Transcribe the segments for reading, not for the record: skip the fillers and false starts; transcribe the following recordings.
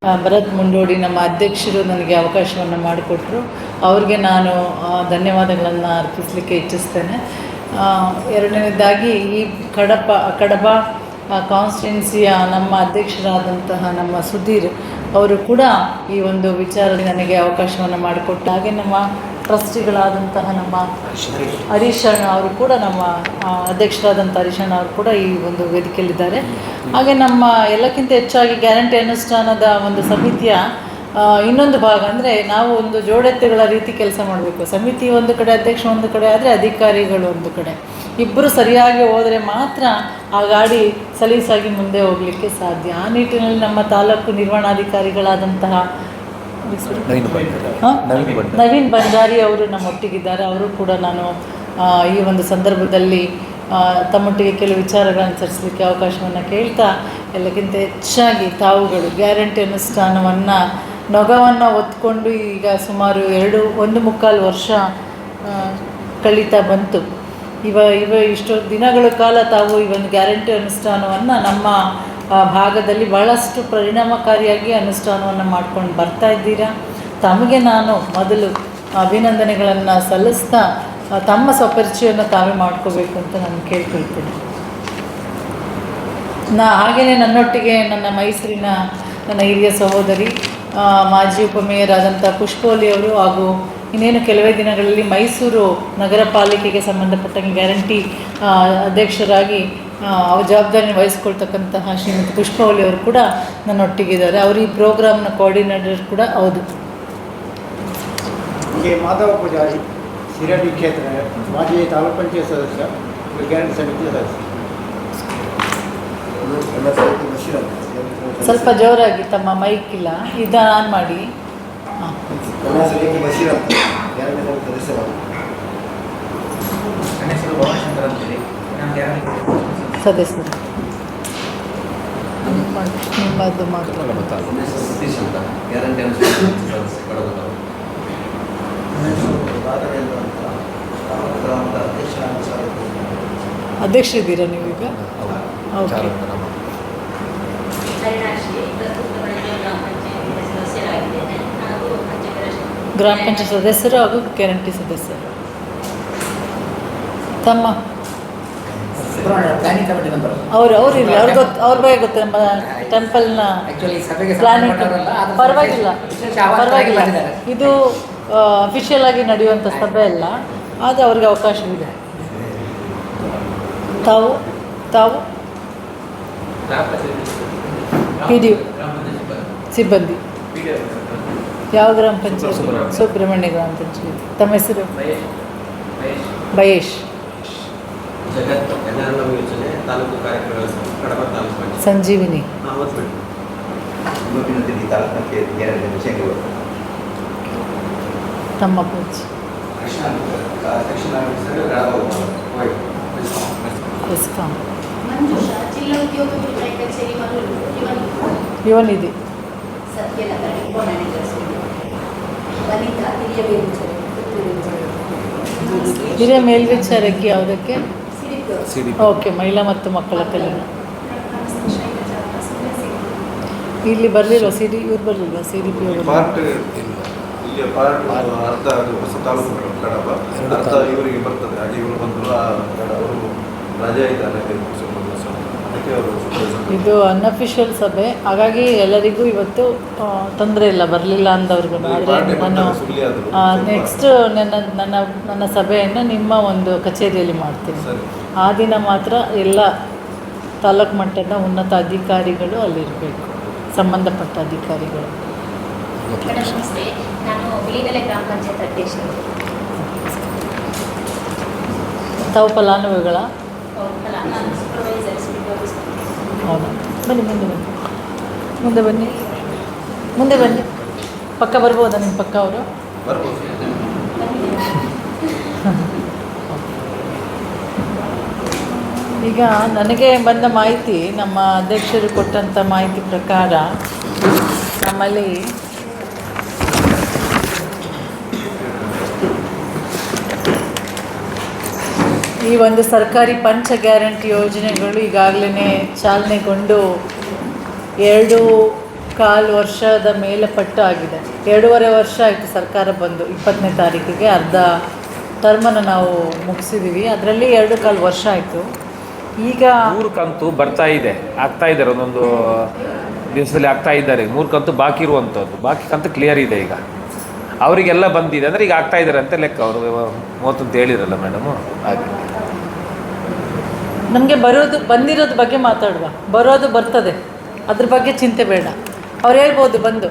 ಭರತ್ ಮುಂಡೋಡಿ ನಮ್ಮ ಅಧ್ಯಕ್ಷರು ನನಗೆ ಅವಕಾಶವನ್ನು ಮಾಡಿಕೊಟ್ರು. ಅವ್ರಿಗೆ ನಾನು ಧನ್ಯವಾದಗಳನ್ನು ಅರ್ಪಿಸಲಿಕ್ಕೆ ಇಚ್ಛಿಸ್ತೇನೆ. ಎರಡನೇದಾಗಿ ಈ ಕಡಬ ಕಾನ್ಸ್ಟಿಟ್ಯುನ್ಸಿಯ ನಮ್ಮ ಅಧ್ಯಕ್ಷರಾದಂತಹ ನಮ್ಮ ಸುಧೀರ್ ಅವರು ಕೂಡ ಈ ಒಂದು ವಿಚಾರದಲ್ಲಿ ನನಗೆ ಅವಕಾಶವನ್ನು ಮಾಡಿಕೊಟ್ಟು, ಹಾಗೆ ನಮ್ಮ ಟ್ರಸ್ಟಿಗಳಾದಂತಹ ನಮ್ಮ ಹರೀಶಣ್ಣ ಅವರು ಕೂಡ, ನಮ್ಮ ಅಧ್ಯಕ್ಷರಾದಂಥ ಹರೀಶಣ್ಣ ಅವರು ಕೂಡ ಈ ಒಂದು ವೇದಿಕೆಯಲ್ಲಿದ್ದಾರೆ. ಹಾಗೆ ನಮ್ಮ ಎಲ್ಲಕ್ಕಿಂತ ಹೆಚ್ಚಾಗಿ ಗ್ಯಾರಂಟಿ ಅನುಷ್ಠಾನದ ಒಂದು ಸಮಿತಿಯ ಇನ್ನೊಂದು ಭಾಗ ಅಂದರೆ ನಾವು ಒಂದು ಜೋಡೆತ್ತುಗಳ ರೀತಿ ಕೆಲಸ ಮಾಡಬೇಕು. ಸಮಿತಿ ಒಂದು ಕಡೆ, ಅಧ್ಯಕ್ಷ ಒಂದು ಕಡೆ ಆದರೆ ಅಧಿಕಾರಿಗಳು ಒಂದು ಕಡೆ, ಇಬ್ಬರು ಸರಿಯಾಗಿ ಹೋದರೆ ಮಾತ್ರ ಆ ಗಾಡಿ ಸಲೀಸಾಗಿ ಮುಂದೆ ಹೋಗಲಿಕ್ಕೆ ಸಾಧ್ಯ. ಆ ನಿಟ್ಟಿನಲ್ಲಿ ನಮ್ಮ ತಾಲೂಕು ನಿರ್ವಹಣಾಧಿಕಾರಿಗಳಾದಂತಹ ನವೀನ್ ಬಂಜಾರಿ ಅವರು ನಮ್ಮೊಟ್ಟಿಗಿದ್ದಾರೆ. ಅವರು ಕೂಡ ನಾನು ಈ ಒಂದು ಸಂದರ್ಭದಲ್ಲಿ ತಮ್ಮೊಟ್ಟಿಗೆ ಕೆಲವು ವಿಚಾರಗಳನ್ನು ಚರ್ಚಿಸಲಿಕ್ಕೆ ಅವಕಾಶವನ್ನು ಕೇಳ್ತಾ, ಎಲ್ಲಕ್ಕಿಂತ ಹೆಚ್ಚಾಗಿ ತಾವುಗಳು ಗ್ಯಾರಂಟಿ ಅನುಷ್ಠಾನವನ್ನು ನೊಗವನ್ನು ಹೊತ್ಕೊಂಡು ಈಗ ಸುಮಾರು 1.25 ವರ್ಷ ಕಳೀತಾ ಬಂತು. ಇಷ್ಟು ದಿನಗಳ ಕಾಲ ತಾವು ಈ ಒಂದು ಗ್ಯಾರಂಟಿ ಅನುಷ್ಠಾನವನ್ನು ನಮ್ಮ ಭಾಗದಲ್ಲಿ ಬಹಳಷ್ಟು ಪರಿಣಾಮಕಾರಿಯಾಗಿ ಅನುಷ್ಠಾನವನ್ನು ಮಾಡ್ಕೊಂಡು ಬರ್ತಾ ಇದ್ದೀರಾ. ತಮಗೆ ನಾನು ಮೊದಲು ಅಭಿನಂದನೆಗಳನ್ನು ಸಲ್ಲಿಸ್ತಾ ತಮ್ಮ ಸ್ವಪರಿಚಯವನ್ನು ತಾವೇ ಮಾಡ್ಕೋಬೇಕು ಅಂತ ನಾನು ಕೇಳ್ಕೊಳ್ತೀನಿ. ಹಾಗೆಯೇ ನನ್ನೊಟ್ಟಿಗೆ ನನ್ನ ಮೈಸೂರಿನ ನನ್ನ ಹಿರಿಯ ಸಹೋದರಿ ಮಾಜಿ ಉಪಮೇಯರ್ ಆದಂಥ ಪುಷ್ಪೋಲಿ ಅವರು, ಹಾಗೂ ಇನ್ನೇನು ಕೆಲವೇ ದಿನಗಳಲ್ಲಿ ಮೈಸೂರು ನಗರ ಪಾಲಿಕೆಗೆ ಸಂಬಂಧಪಟ್ಟಂಗೆ ಗ್ಯಾರಂಟಿ ಅಧ್ಯಕ್ಷರಾಗಿ ಜವಾಬ್ದಾರಿಯನ್ನು ವಹಿಸ್ಕೊಳ್ತಕ್ಕಂತಹ ಶ್ರೀಮತಿ ಪುಷ್ಪೋಲಿ ಅವರು ಕೂಡ ನನ್ನೊಟ್ಟಿಗಿದ್ದಾರೆ. ಅವರು ಈ ಪ್ರೋಗ್ರಾಮ್ನ ಕೋಆರ್ಡಿನೇಟರ್ ಕೂಡ ಹೌದು. ಮಾಧವ ಪೂಜಾರಿ, ಶಿರಡಿ ಕ್ಷೇತ್ರ ಮಾಜಿ ತಾಲೂಕು ಪಂಚಾಯತ್ ಸದಸ್ಯ, ಗ್ಯಾರಂಟಿ ಸಮಿತಿ ಸದಸ್ಯ. ಸ್ವಲ್ಪ ಜೋರಾಗಿ, ತಮ್ಮ ಮೈಕ್ ಇಲ್ಲ, ಇದನ್ನು ಆನ್ ಮಾಡಿ. ಸದಸ್ಯರು ನಿಮ್ಮದು ಮಾತ್ರ. ಅಧ್ಯಕ್ಷರಿದ್ದೀರಾ ನೀವೀಗ? ಓಕೆ. ಗ್ರಾಮ ಪಂಚಾಯತ್ ಸದಸ್ಯರು ಹಾಗೂ ಗ್ಯಾರಂಟಿ ಸದಸ್ಯರು. ತಮ್ಮ ಅವರು ಇಲ್ಲ, ಅವ್ರ ಬಗ್ಗೆ ಗೊತ್ತು. ನಮ್ಮ ಟೆಂಪಲ್ನ ಪ್ಲಾನಿಂಗ್ ಪರವಾಗಿಲ್ಲ, ಇದು ಅಫಿಷಿಯಲ್ ಆಗಿ ನಡೆಯುವಂಥ ಸಭೆ ಅಲ್ಲ, ಆದರೆ ಅವ್ರಿಗೆ ಅವಕಾಶವಿದೆ. ತಾವು ಪಿ ಡಿ ಸಿಬ್ಬಂದಿ ಯಾವ ಗ್ರಾಮ ಪಂಚಾಯತ್? ಸುಬ್ರಹ್ಮಣ್ಯ ಗ್ರಾಮ ಪಂಚಾಯತ್. ತಮ್ಮ ಹೆಸರು? ಮಹೇಶ್. ಸಂಜೀವಿನಿ. ತಮ್ಮ ಪಂಚ್ ಇವನಿದೆ. ಹಿರಿಯ ಮೇಲ್ವಿಚಾರಕ್ಕೆ ಯಾವುದಕ್ಕೆ? ಓಕೆ, ಮಹಿಳಾ ಮತ್ತು ಮಕ್ಕಳ ಕಲ್ಯಾಣ. ಇಲ್ಲಿ ಬರಲಿಲ್ಲ ಸಿಡಿ, ಇವ್ರು ಬರಲಿಲ್ಲ, CDP ಅವರು. ಇದು ಅನ್ಅಫಿಷಿಯಲ್ ಸಭೆ, ಹಾಗಾಗಿ ಎಲ್ಲರಿಗೂ ಇವತ್ತು ತೊಂದರೆ ಇಲ್ಲ, ಬರಲಿಲ್ಲ ಅಂದವ್ರಿಗೂ. ಆದರೆ ನಾನು ನೆಕ್ಸ್ಟ್ ನನ್ನ ಸಭೆಯನ್ನು ನಿಮ್ಮ ಒಂದು ಕಚೇರಿಯಲ್ಲಿ ಮಾಡ್ತೀನಿ. ಆ ದಿನ ಮಾತ್ರ ಎಲ್ಲ ತಾಲೂಕು ಮಟ್ಟದ ಉನ್ನತ ಅಧಿಕಾರಿಗಳು ಅಲ್ಲಿರಬೇಕು, ಸಂಬಂಧಪಟ್ಟ ಅಧಿಕಾರಿಗಳು. ತಾವು ಫಲಾನುಭವಿಗಳ? ಹೌದಾ? ಮುಂದೆ ಬನ್ನಿ. ಪಕ್ಕ ಬರ್ಬೋದಾ ನಿಮ್ಮ ಪಕ್ಕ ಅವರು? ಈಗ ನನಗೆ ಬಂದ ಮಾಹಿತಿ, ನಮ್ಮ ಅಧ್ಯಕ್ಷರು ಕೊಟ್ಟಂಥ ಮಾಹಿತಿ ಪ್ರಕಾರ ನಮ್ಮಲ್ಲಿ ಈ ಒಂದು ಸರ್ಕಾರಿ ಪಂಚ ಗ್ಯಾರಂಟಿ ಯೋಜನೆಗಳು ಈಗಾಗಲೇ ಚಾಲನೆಗೊಂಡು ಕಾಲು ವರ್ಷದ ಮೇಲೆ ಪಟ್ಟು ಆಗಿದೆ. 2.5 ವರ್ಷ ಆಯಿತು ಸರ್ಕಾರ ಬಂದು. 20ನೇ ತಾರೀಕಿಗೆ ಅರ್ಧ ಟರ್ಮನ್ನು ನಾವು ಮುಗಿಸಿದ್ದೀವಿ. ಅದರಲ್ಲಿ 2.25 ವರ್ಷ ಆಯಿತು. ಈಗ 3 ಕಂತು ಬರ್ತಾ ಇದೆ, ಆಗ್ತಾ ಇದ್ದಾರೆ, ಒಂದೊಂದು ದಿವಸದಲ್ಲಿ ಆಗ್ತಾ ಇದ್ದಾರೆ. 3 ಕಂತು ಬಾಕಿ ಇರುವಂಥದ್ದು, ಬಾಕಿ ಕಂತು ಕ್ಲಿಯರ್ ಇದೆ ಈಗ. ಅವರಿಗೆಲ್ಲ ಬಂದಿದೆ ಅಂದರೆ ಈಗ ಆಗ್ತಾ ಇದ್ದಾರೆ ಅಂತ ಲೆಕ್ಕ. ಅವರು 30 ಅಂತ ಹೇಳಿರಲ್ಲ ಮೇಡಮು, ಹಾಗೆ. ನಮಗೆ ಬಂದಿರೋದು ಬಗ್ಗೆ ಮಾತಾಡುವ. ಬರೋದು ಬರ್ತದೆ, ಅದ್ರ ಬಗ್ಗೆ ಚಿಂತೆ ಬೇಡ. ಅವ್ರು ಹೇಳ್ಬೋದು ಬಂದು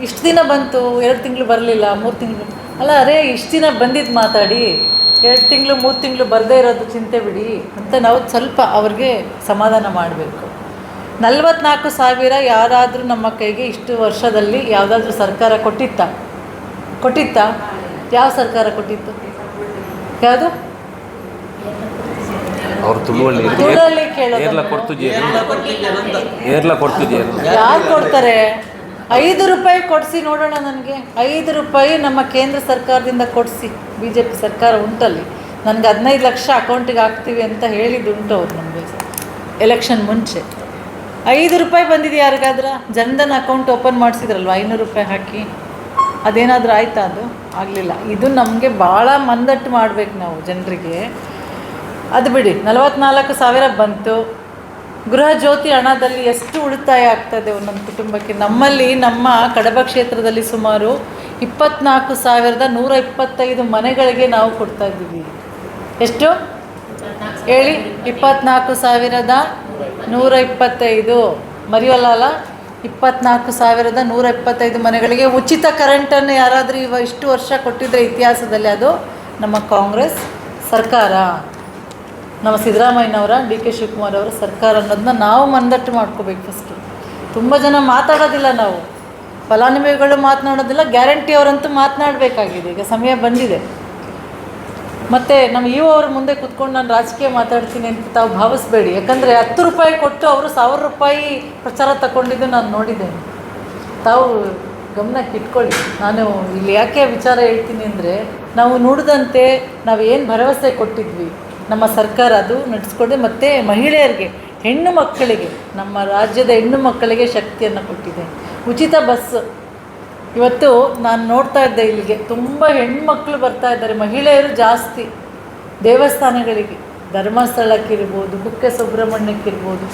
ಇಷ್ಟು ದಿನ ಬಂತು, 2 ತಿಂಗಳು ಬರಲಿಲ್ಲ, 3 ತಿಂಗಳು ಅಲ್ಲ. ಅರೇ ಇಷ್ಟು ದಿನ ಬಂದಿದ್ದು ಮಾತಾಡಿ, 2 ತಿಂಗಳು 3 ತಿಂಗಳು ಬರದೇ ಇರೋದು ಚಿಂತೆ ಬಿಡಿ ಅಂತ ನಾವು ಸ್ವಲ್ಪ ಅವ್ರಿಗೆ ಸಮಾಧಾನ ಮಾಡಬೇಕು. 44,000 ಯಾರಾದರೂ ನಮ್ಮ ಕೈಗೆ ಇಷ್ಟು ವರ್ಷದಲ್ಲಿ ಯಾವುದಾದ್ರೂ ಸರ್ಕಾರ ಕೊಟ್ಟಿತ್ತಾ? ಯಾವ ಸರ್ಕಾರ ಕೊಟ್ಟಿತ್ತು? ಯಾವುದು? ಅವ್ರು ತುಳುವಳ್ಳಿ ಕೇಳೋದು ಯಾರು ಕೊಡ್ತಾರೆ? 5 ರೂಪಾಯಿ ಕೊಡಿಸಿ ನೋಡೋಣ. ನನಗೆ 5 ರೂಪಾಯಿ ನಮ್ಮ ಕೇಂದ್ರ ಸರ್ಕಾರದಿಂದ ಕೊಡಿಸಿ. BJP ಸರ್ಕಾರ ಉಂಟಲ್ಲಿ. ನನಗೆ 15 ಲಕ್ಷ ಅಕೌಂಟಿಗೆ ಹಾಕ್ತೀವಿ ಅಂತ ಹೇಳಿದ್ದುಂಟು ಅವ್ರು ನಮಗೆ ಎಲೆಕ್ಷನ್ ಮುಂಚೆ. 5 ರೂಪಾಯಿ ಬಂದಿದೆ ಯಾರಿಗಾದ್ರೆ? ಜನಧನ್ ಅಕೌಂಟ್ ಓಪನ್ ಮಾಡಿಸಿದ್ರಲ್ವ 500 ರೂಪಾಯಿ ಹಾಕಿ. ಅದೇನಾದರೂ ಆಯಿತಾ? ಅದು ಆಗಲಿಲ್ಲ. ಇದು ನಮಗೆ ಭಾಳ ಮಂದಟ್ಟು ಮಾಡಬೇಕು ನಾವು ಜನರಿಗೆ. ಅದು ಬಿಡಿ, 44,000 ಬಂತು. ಗೃಹ ಜ್ಯೋತಿ ಹಣದಲ್ಲಿ ಎಷ್ಟು ಉಳಿತಾಯ ಆಗ್ತದೆ ಒಂದೊಂದು ಕುಟುಂಬಕ್ಕೆ? ನಮ್ಮಲ್ಲಿ ನಮ್ಮ ಕಡಬ ಕ್ಷೇತ್ರದಲ್ಲಿ ಸುಮಾರು 24,125 ಮನೆಗಳಿಗೆ ನಾವು ಕೊಡ್ತಾ ಇದ್ದೀವಿ. ಎಷ್ಟು ಹೇಳಿ? 24,125 ಮರೆಯೋಲ್ಲ. 24,125 ಮನೆಗಳಿಗೆ ಉಚಿತ ಕರೆಂಟನ್ನು ಯಾರಾದರೂ ಇಷ್ಟು ವರ್ಷ ಕೊಟ್ಟಿದ್ದರೆ ಇತಿಹಾಸದಲ್ಲಿ ಅದು ನಮ್ಮ ಕಾಂಗ್ರೆಸ್ ಸರ್ಕಾರ, ನಮ್ಮ ಸಿದ್ದರಾಮಯ್ಯನವರ, DK ಶಿವಕುಮಾರ್ ಅವರ ಸರ್ಕಾರ ಅನ್ನೋದನ್ನ ನಾವು ಮಂದಟ್ಟು ಮಾಡ್ಕೋಬೇಕು. ಫಸ್ಟು ತುಂಬ ಜನ ಮಾತಾಡೋದಿಲ್ಲ, ನಾವು ಫಲಾನುಭವಿಗಳು ಮಾತನಾಡೋದಿಲ್ಲ, ಗ್ಯಾರಂಟಿ ಅವರಂತೂ ಮಾತನಾಡಬೇಕಾಗಿದೆ. ಈಗ ಸಮಯ ಬಂದಿದೆ. ಮತ್ತು ನಮ್ಮ ಅವ್ರ ಮುಂದೆ ಕೂತ್ಕೊಂಡು ನಾನು ರಾಜಕೀಯ ಮಾತಾಡ್ತೀನಿ ಅಂತ ತಾವು ಭಾವಿಸ್ಬೇಡಿ. ಯಾಕಂದರೆ 10 ರೂಪಾಯಿ ಕೊಟ್ಟು ಅವರು 1,000 ರೂಪಾಯಿ ಪ್ರಚಾರ ತಗೊಂಡಿದ್ದು ನಾನು ನೋಡಿದ್ದೇನೆ. ತಾವು ಗಮನಕ್ಕೆ ಇಟ್ಕೊಳ್ಳಿ. ನಾನು ಇಲ್ಲಿ ಯಾಕೆ ವಿಚಾರ ಹೇಳ್ತೀನಿ ಅಂದರೆ, ನಾವು ನುಡಿದಂತೆ ನಾವು ಏನು ಭರವಸೆ ಕೊಟ್ಟಿದ್ವಿ ನಮ್ಮ ಸರ್ಕಾರ ಅದು ನಡೆಸ್ಕೊಂಡೆ. ಮತ್ತು ಮಹಿಳೆಯರಿಗೆ, ಹೆಣ್ಣು ಮಕ್ಕಳಿಗೆ, ನಮ್ಮ ರಾಜ್ಯದ ಹೆಣ್ಣು ಮಕ್ಕಳಿಗೆ ಶಕ್ತಿಯನ್ನು ಕೊಟ್ಟಿದೆ. ಉಚಿತ ಬಸ್ ಇವತ್ತು ನಾನು ನೋಡ್ತಾ ಇದ್ದೆ, ಇಲ್ಲಿಗೆ ತುಂಬ ಹೆಣ್ಮಕ್ಳು ಬರ್ತಾ ಇದ್ದಾರೆ, ಮಹಿಳೆಯರು ಜಾಸ್ತಿ. ದೇವಸ್ಥಾನಗಳಿಗೆ, ಧರ್ಮಸ್ಥಳಕ್ಕಿರ್ಬೋದು, ಕುಕ್ಕೆ ಸುಬ್ರಹ್ಮಣ್ಯಕ್ಕಿರ್ಬೋದು,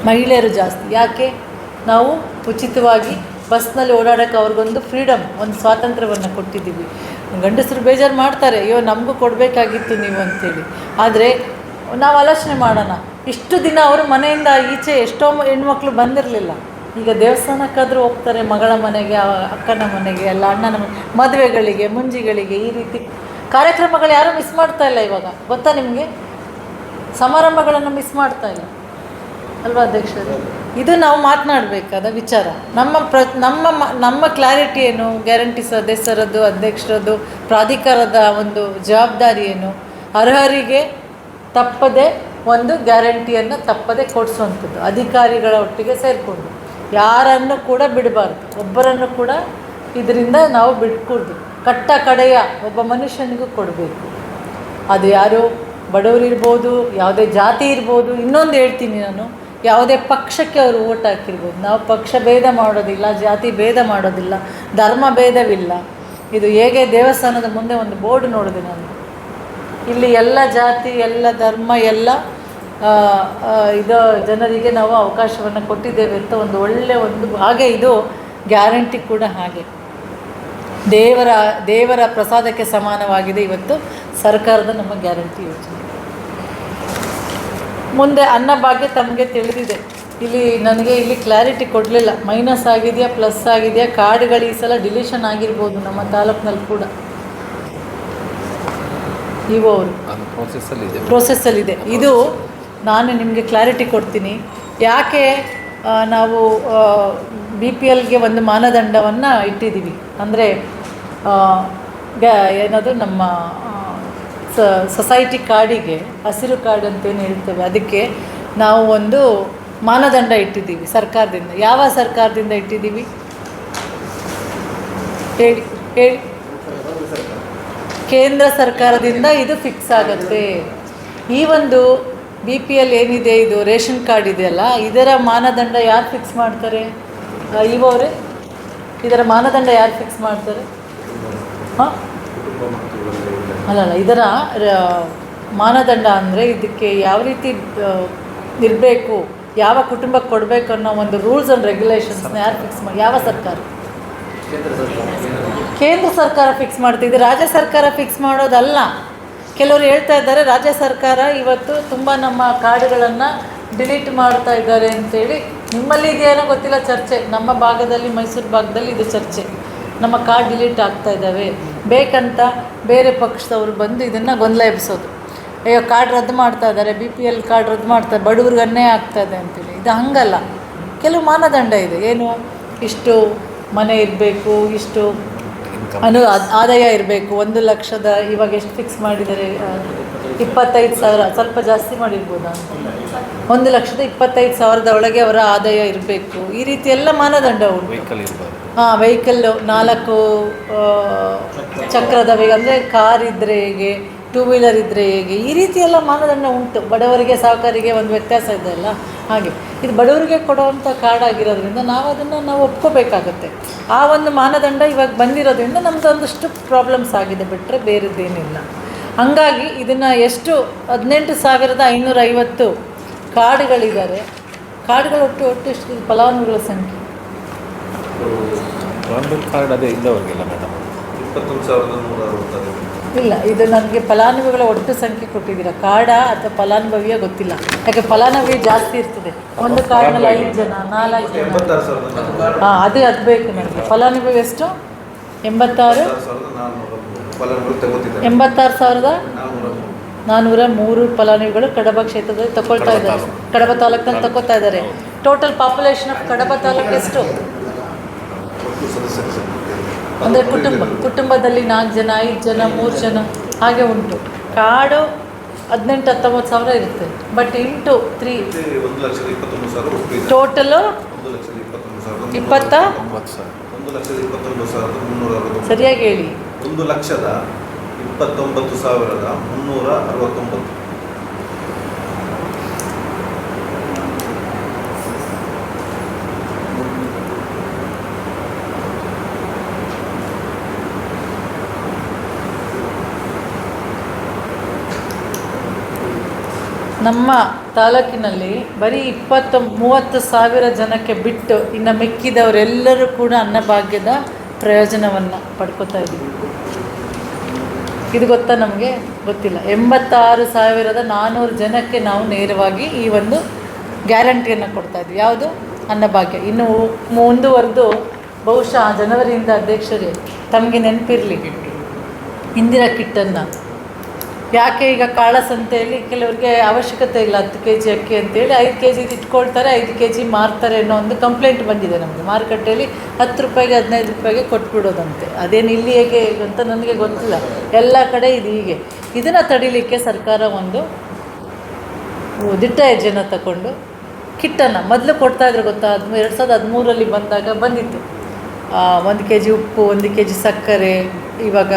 ಮಹಿಳೆಯರು ಜಾಸ್ತಿ. ಯಾಕೆ? ನಾವು ಉಚಿತವಾಗಿ ಬಸ್ನಲ್ಲಿ ಓಡಾಡೋಕ್ಕೆ ಅವ್ರಿಗೊಂದು ಫ್ರೀಡಮ್, ಒಂದು ಸ್ವಾತಂತ್ರ್ಯವನ್ನು ಕೊಟ್ಟಿದ್ದೀವಿ. ಗಂಡಸರು ಬೇಜಾರು ಮಾಡ್ತಾರೆ, ಅಯ್ಯೋ ನಮಗೂ ಕೊಡಬೇಕಾಗಿತ್ತು ನೀವು ಅಂಥೇಳಿ. ಆದರೆ ನಾವು ಆಲೋಚನೆ ಮಾಡೋಣ, ಇಷ್ಟು ದಿನ ಅವರು ಮನೆಯಿಂದ ಈಚೆ ಎಷ್ಟೋ ಹೆಣ್ಮಕ್ಳು ಬಂದಿರಲಿಲ್ಲ. ಈಗ ದೇವಸ್ಥಾನಕ್ಕಾದರೂ ಹೋಗ್ತಾರೆ, ಮಗಳ ಮನೆಗೆ, ಅಕ್ಕನ ಮನೆಗೆ, ಎಲ್ಲ ಅಣ್ಣನ ಮದುವೆಗಳಿಗೆ, ಮುಂಜಿಗಳಿಗೆ, ಈ ರೀತಿ ಕಾರ್ಯಕ್ರಮಗಳು ಯಾರೂ ಮಿಸ್ ಮಾಡ್ತಾ ಇಲ್ಲ ಇವಾಗ. ಗೊತ್ತಾ ನಿಮಗೆ? ಸಮಾರಂಭಗಳನ್ನು ಮಿಸ್ ಮಾಡ್ತಾ ಇಲ್ಲ ಅಲ್ವಾ ಅಧ್ಯಕ್ಷರು? ಇದು ನಾವು ಮಾತನಾಡಬೇಕಾದ ವಿಚಾರ. ನಮ್ಮ ಕ್ಲಾರಿಟಿ ಏನು? ಗ್ಯಾರಂಟಿ ಸದಸ್ಯರದ್ದು, ಅಧ್ಯಕ್ಷರದ್ದು, ಪ್ರಾಧಿಕಾರದ ಒಂದು ಜವಾಬ್ದಾರಿ ಏನು? ಅರ್ಹರಿಗೆ ತಪ್ಪದೆ ಒಂದು ಗ್ಯಾರಂಟಿಯನ್ನು ತಪ್ಪದೆ ಕೊಡಿಸುವಂಥದ್ದು, ಅಧಿಕಾರಿಗಳ ಒಟ್ಟಿಗೆ ಸೇರಿಕೊಂಡು ಯಾರನ್ನು ಕೂಡ ಬಿಡಬಾರ್ದು, ಒಬ್ಬರನ್ನು ಕೂಡ ಇದರಿಂದ ನಾವು ಬಿಟ್ಕೊಡ್ದು. ಕಟ್ಟ ಕಡೆಯ ಒಬ್ಬ ಮನುಷ್ಯನಿಗೂ ಕೊಡಬೇಕು. ಅದು ಯಾರು ಬಡವರಿರ್ಬೋದು, ಯಾವುದೇ ಜಾತಿ ಇರ್ಬೋದು. ಇನ್ನೊಂದು ಹೇಳ್ತೀನಿ ನಾನು, ಯಾವುದೇ ಪಕ್ಷಕ್ಕೆ ಅವರು ಓಟ್ ಹಾಕಿರ್ಬೋದು. ನಾವು ಪಕ್ಷ ಭೇದ ಮಾಡೋದಿಲ್ಲ, ಜಾತಿ ಭೇದ ಮಾಡೋದಿಲ್ಲ, ಧರ್ಮ ಭೇದವಿಲ್ಲ. ಇದು ಹೇಗೆ ದೇವಸ್ಥಾನದ ಮುಂದೆ ಒಂದು ಬೋರ್ಡ್ ನೋಡಿದೆ ನಾನು, ಇಲ್ಲಿ ಎಲ್ಲ ಜಾತಿ, ಎಲ್ಲ ಧರ್ಮ, ಎಲ್ಲ ಇದು ಜನರಿಗೆ ನಾವು ಅವಕಾಶವನ್ನು ಕೊಟ್ಟಿದ್ದೇವೆ ಅಂತ ಒಂದು ಒಳ್ಳೆಯ ಒಂದು. ಹಾಗೆ ಇದು ಗ್ಯಾರಂಟಿ ಕೂಡ ಹಾಗೆ ದೇವರ ಪ್ರಸಾದಕ್ಕೆ ಸಮಾನವಾಗಿದೆ ಇವತ್ತು ಸರ್ಕಾರದ ನಮ್ಮ ಗ್ಯಾರಂಟಿ ಯೋಜನೆ. ಮುಂದೆ ಅನ್ನಭಾಗ್ಯ ತಮಗೆ ತಿಳಿದಿದೆ. ನನಗೆ ಇಲ್ಲಿ ಕ್ಲಾರಿಟಿ ಕೊಡಲಿಲ್ಲ, ಮೈನಸ್ ಆಗಿದೆಯಾ ಪ್ಲಸ್ ಆಗಿದೆಯಾ, ಕಾರ್ಡ್ಗಳು ಈ ಸಲ ಡಿಲೀಷನ್ ಆಗಿರ್ಬೋದು ನಮ್ಮ ತಾಲೂಕಿನಲ್ಲಿ ಕೂಡ. ಇವು ಅವರು ಪ್ರೋಸೆಸ್ಸಲ್ಲಿದೆ. ಇದು ನಾನು ನಿಮಗೆ ಕ್ಲಾರಿಟಿ ಕೊಡ್ತೀನಿ. ಯಾಕೆ ನಾವು BPLಗೆ ಒಂದು ಮಾನದಂಡವನ್ನು ಇಟ್ಟಿದ್ದೀವಿ ಅಂದರೆ, ಏನದು ನಮ್ಮ ಸೊಸೈಟಿ ಕಾರ್ಡಿಗೆ ಹಸಿರು ಕಾರ್ಡ್ ಅಂತೇನು ಹೇಳ್ತೇವೆ, ಅದಕ್ಕೆ ನಾವು ಒಂದು ಮಾನದಂಡ ಇಟ್ಟಿದ್ದೀವಿ ಸರ್ಕಾರದಿಂದ. ಯಾವ ಸರ್ಕಾರದಿಂದ ಇಟ್ಟಿದ್ದೀವಿ ಹೇಳಿ? ಕೇಂದ್ರ ಸರ್ಕಾರದಿಂದ ಇದು ಫಿಕ್ಸ್ ಆಗುತ್ತೆ. ಈ ಒಂದು BPL ಏನಿದೆ, ಇದು ರೇಷನ್ ಕಾರ್ಡ್ ಇದೆಯಲ್ಲ, ಇದರ ಮಾನದಂಡ ಯಾರು ಫಿಕ್ಸ್ ಮಾಡ್ತಾರೆ? ಇವ ಅವರೇ, ಇದರ ಮಾನದಂಡ ಯಾರು ಫಿಕ್ಸ್ ಮಾಡ್ತಾರೆ? ಹಾಂ, ಅಲ್ಲ ಇದರ ಮಾನದಂಡ ಅಂದರೆ ಇದಕ್ಕೆ ಯಾವ ರೀತಿ ಇರಬೇಕು, ಯಾವ ಕುಟುಂಬಕ್ಕೆ ಕೊಡಬೇಕು ಅನ್ನೋ ಒಂದು ರೂಲ್ಸ್ ಆ್ಯಂಡ್ ರೆಗ್ಯುಲೇಷನ್ಸ್ನ ಯಾರು ಫಿಕ್ಸ್ ಮಾಡಿ? ಯಾವ ಸರ್ಕಾರ? ಕೇಂದ್ರ ಸರ್ಕಾರ ಫಿಕ್ಸ್ ಮಾಡ್ತಿದೆ, ರಾಜ್ಯ ಸರ್ಕಾರ ಫಿಕ್ಸ್ ಮಾಡೋದಲ್ಲ. ಕೆಲವರು ಹೇಳ್ತಾ ಇದ್ದಾರೆ ರಾಜ್ಯ ಸರ್ಕಾರ ಇವತ್ತು ತುಂಬ ನಮ್ಮ ಕಾರ್ಡ್ಗಳನ್ನು ಡಿಲೀಟ್ ಮಾಡ್ತಾ ಇದ್ದಾರೆ ಅಂತೇಳಿ. ನಿಮ್ಮಲ್ಲಿ ಇದೆಯೇನೋ ಗೊತ್ತಿಲ್ಲ ಚರ್ಚೆ, ನಮ್ಮ ಭಾಗದಲ್ಲಿ ಮೈಸೂರು ಭಾಗದಲ್ಲಿ ಇದು ಚರ್ಚೆ. ನಮ್ಮ ಕಾರ್ಡ್ ಡಿಲೀಟ್ ಆಗ್ತಾ ಇದ್ದಾವೆ ಬೇಕಂತ ಬೇರೆ ಪಕ್ಷದವರು ಬಂದು ಇದನ್ನು ಗೊಂದಲ ಎಬ್ಬಿಸೋದು. ಅಯ್ಯೋ ಕಾರ್ಡ್ ರದ್ದು ಮಾಡ್ತಾ ಇದ್ದಾರೆ, BPL ಕಾರ್ಡ್ ರದ್ದು ಮಾಡ್ತಾರೆ, ಬಡವ್ರಿಗೆ ಅನ್ಯಾಯ ಆಗ್ತಾಯಿದೆ ಅಂತೇಳಿ. ಇದು ಹಂಗಲ್ಲ, ಕೆಲವು ಮಾನದಂಡ ಇದೆ. ಏನು, ಇಷ್ಟು ಮನೆ ಇರಬೇಕು, ಇಷ್ಟು ಆದಾಯ ಇರಬೇಕು, 1 ಲಕ್ಷದ ಇವಾಗ ಎಷ್ಟು ಫಿಕ್ಸ್ ಮಾಡಿದ್ದಾರೆ? 25,000, ಸ್ವಲ್ಪ ಜಾಸ್ತಿ ಮಾಡಿರ್ಬೋದಾ ಅಂತ. 1,25,000 ಒಳಗೆ ಅವರ ಆದಾಯ ಇರಬೇಕು. ಈ ರೀತಿ ಎಲ್ಲ ಮಾನದಂಡ ಉಂಟು. ಹಾಂ, ವೆಹಿಕಲ್ಲು 4 ಚಕ್ರದ ಅಂದರೆ ಕಾರ್ ಇದ್ದರೆ ಹೇಗೆ, 2 ವೀಲರ್ ಇದ್ದರೆ ಹೇಗೆ, ಈ ರೀತಿ ಎಲ್ಲ ಮಾನದಂಡ ಉಂಟು. ಬಡವರಿಗೆ ಸಾಹುಕಾರಿಗೆ ಒಂದು ವ್ಯತ್ಯಾಸ ಇದೆ ಅಲ್ಲ, ಹಾಗೆ ಇದು ಬಡವರಿಗೆ ಕೊಡುವಂಥ ಕಾರ್ಡ್ ಆಗಿರೋದ್ರಿಂದ ನಾವು ಅದನ್ನು ಒಪ್ಕೋಬೇಕಾಗತ್ತೆ. ಆ ಒಂದು ಮಾನದಂಡ ಇವಾಗ ಬಂದಿರೋದ್ರಿಂದ ನಮ್ಮದು ಒಂದಷ್ಟು ಪ್ರಾಬ್ಲಮ್ಸ್ ಆಗಿದೆ, ಬಿಟ್ಟರೆ ಬೇರೆದ್ದೇನಿಲ್ಲ. ಹಾಗಾಗಿ ಇದನ್ನು ಎಷ್ಟು 18,550 ಕಾರ್ಡ್ಗಳಿದ್ದಾರೆ. ಕಾರ್ಡ್ಗಳು ಒಟ್ಟು ಎಷ್ಟು ಫಲಾನುಭವಿಗಳ ಸಂಖ್ಯೆ? ಕಾರ್ಡ್ ಅದೇ ಇಲ್ಲವರಿಗೆಲ್ಲ ಮೇಡಮ್ 21,160. ಇಲ್ಲ, ಇದು ನನಗೆ ಫಲಾನುಭವಿಗಳ ಒಟ್ಟು ಸಂಖ್ಯೆ ಕೊಟ್ಟಿದ್ದೀರಾ, ಕಾರ್ಡ ಅಥವಾ ಫಲಾನುಭವಿಯೇ ಗೊತ್ತಿಲ್ಲ. ಯಾಕೆ ಫಲಾನುಭವಿ ಜಾಸ್ತಿ ಇರ್ತದೆ, ಒಂದು ಕಾರ್ಡ್ನಲ್ಲಿ 5 ಜನ 4 ಜನ. 86,400. ಹಾಂ, ಅದು ಬೇಕು ನನಗೆ. ಫಲಾನುಭವಿ ಎಷ್ಟು? 86,403 ಫಲಾನುಭವಿಗಳು ಕಡಬ ಕ್ಷೇತ್ರದಲ್ಲಿ ತಗೊಳ್ತಾ ಇದ್ದಾರೆ, ಕಡಬ ತಾಲೂಕಿನಲ್ಲಿ ತಗೋತಾ ಇದ್ದಾರೆ. Total population of Kadaba taluk ಎಷ್ಟು? ಅಂದರೆ ಕುಟುಂಬದಲ್ಲಿ 4 ಜನ 5 ಜನ 3 ಜನ ಹಾಗೆ ಉಂಟು. ಕಾರ್ಡು 18-19 ಸಾವಿರ ಇರುತ್ತೆ. But into 3 1,29,000 total 1,29,360. ಸರಿಯಾಗಿ ಹೇಳಿ. 1,29,369. ನಮ್ಮ ತಾಲೂಕಿನಲ್ಲಿ ಬರೀ 20-30 ಸಾವಿರ ಜನಕ್ಕೆ ಬಿಟ್ಟು ಇನ್ನು ಮಿಕ್ಕಿದವರೆಲ್ಲರೂ ಕೂಡ ಅನ್ನಭಾಗ್ಯದ ಪ್ರಯೋಜನವನ್ನು ಪಡ್ಕೋತಾ ಇದ್ದೀವಿ. ಇದು ಗೊತ್ತಾ? ನಮಗೆ ಗೊತ್ತಿಲ್ಲ. 86,400 ಜನಕ್ಕೆ ನಾವು ನೇರವಾಗಿ ಈ ಒಂದು ಗ್ಯಾರಂಟಿಯನ್ನು ಕೊಡ್ತಾ ಇದ್ವಿ. ಯಾವುದು? ಅನ್ನಭಾಗ್ಯ. ಇನ್ನು ಮುಂದುವರೆದು ಬಹುಶಃ ಜನವರಿಯಿಂದ ಅಧ್ಯಕ್ಷರೇ ತಮಗೆ ನೆನಪಿರಲಿ, ಇಂದಿರಾ ಕಿಟ್ಟನ್ನು ಯಾಕೆ ಈಗ ಕಾಳಸಂತೆಯಲ್ಲಿ ಕೆಲವರಿಗೆ ಅವಶ್ಯಕತೆ ಇಲ್ಲ 10 kg ಅಕ್ಕಿ ಅಂತೇಳಿ 5 kg ಇಟ್ಕೊಳ್ತಾರೆ, 5 kg ಮಾರ್ತಾರೆ ಅನ್ನೋ ಒಂದು ಕಂಪ್ಲೇಂಟ್ ಬಂದಿದೆ ನಮಗೆ. ಮಾರುಕಟ್ಟೆಯಲ್ಲಿ 10 ರೂಪಾಯಿಗೆ 15 ರೂಪಾಯಿಗೆ ಕೊಟ್ಬಿಡೋದಂತೆ. ಅದೇನು ಇಲ್ಲಿ ಹೇಗೆ ಅಂತ ನನಗೆ ಗೊತ್ತಿಲ್ಲ, ಎಲ್ಲ ಕಡೆ ಇದು ಹೀಗೆ. ಇದನ್ನು ತಡಿಲಿಕ್ಕೆ ಸರ್ಕಾರ ಒಂದು ದಿಟ್ಟ ಹೆಜ್ಜೆನ ತಗೊಂಡು ಕಿಟ್ಟನ್ನು ಮೊದಲು ಕೊಡ್ತಾಯಿದ್ರು ಗೊತ್ತಾ? 2013ರಲ್ಲಿ ಬಂದಾಗ ಬಂದಿತ್ತು. 1 kg ಉಪ್ಪು, 1 kg ಸಕ್ಕರೆ, ಇವಾಗ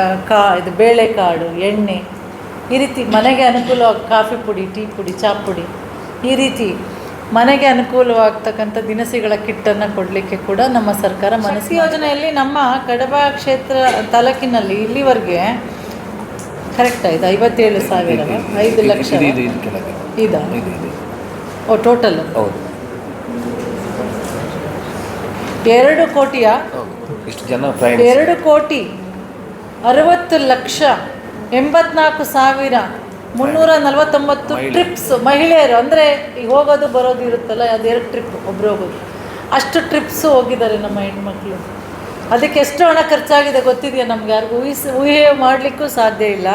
ಇದು ಬೇಳೆಕಾಳು, ಎಣ್ಣೆ, ಈ ರೀತಿ ಮನೆಗೆ ಅನುಕೂಲವಾಗಿ ಕಾಫಿ ಪುಡಿ, ಟೀ ಪುಡಿ, ಚಾ ಪುಡಿ, ಈ ರೀತಿ ಮನೆಗೆ ಅನುಕೂಲವಾಗ್ತಕ್ಕಂಥ ದಿನಸಿಗಳ ಕಿಟ್ಟನ್ನು ಕೊಡಲಿಕ್ಕೆ ಕೂಡ ನಮ್ಮ ಸರ್ಕಾರ ಮನಸ್ಸು ಯೋಜನೆಯಲ್ಲಿ ನಮ್ಮ ಕಡಬ ಕ್ಷೇತ್ರ ತಾಲೂಕಿನಲ್ಲಿ ಇಲ್ಲಿವರೆಗೆ ಕರೆಕ್ಟಾ ಇದು 57,000 5 ಲಕ್ಷ ಇದಾ? ಓ ಟೋಟಲ್ 2 ಕೋಟಿಯ 2,60,84,349 ಟ್ರಿಪ್ಸ್ ಮಹಿಳೆಯರು, ಅಂದರೆ ಈಗ ಹೋಗೋದು ಬರೋದು ಇರುತ್ತಲ್ಲ, ಅದು 2 ಟ್ರಿಪ್, ಒಬ್ಬರು ಹೋಗೋದು, ಅಷ್ಟು ಟ್ರಿಪ್ಸ್ ಹೋಗಿದ್ದಾರೆ ನಮ್ಮ ಹೆಣ್ಮಕ್ಳು. ಅದಕ್ಕೆ ಎಷ್ಟು ಹಣ ಖರ್ಚಾಗಿದೆ ಗೊತ್ತಿದೆಯಾ ನಮ್ಗೆ? ಯಾರಿಗೂ ಊಹೆ ಮಾಡಲಿಕ್ಕೂ ಸಾಧ್ಯ ಇಲ್ಲ.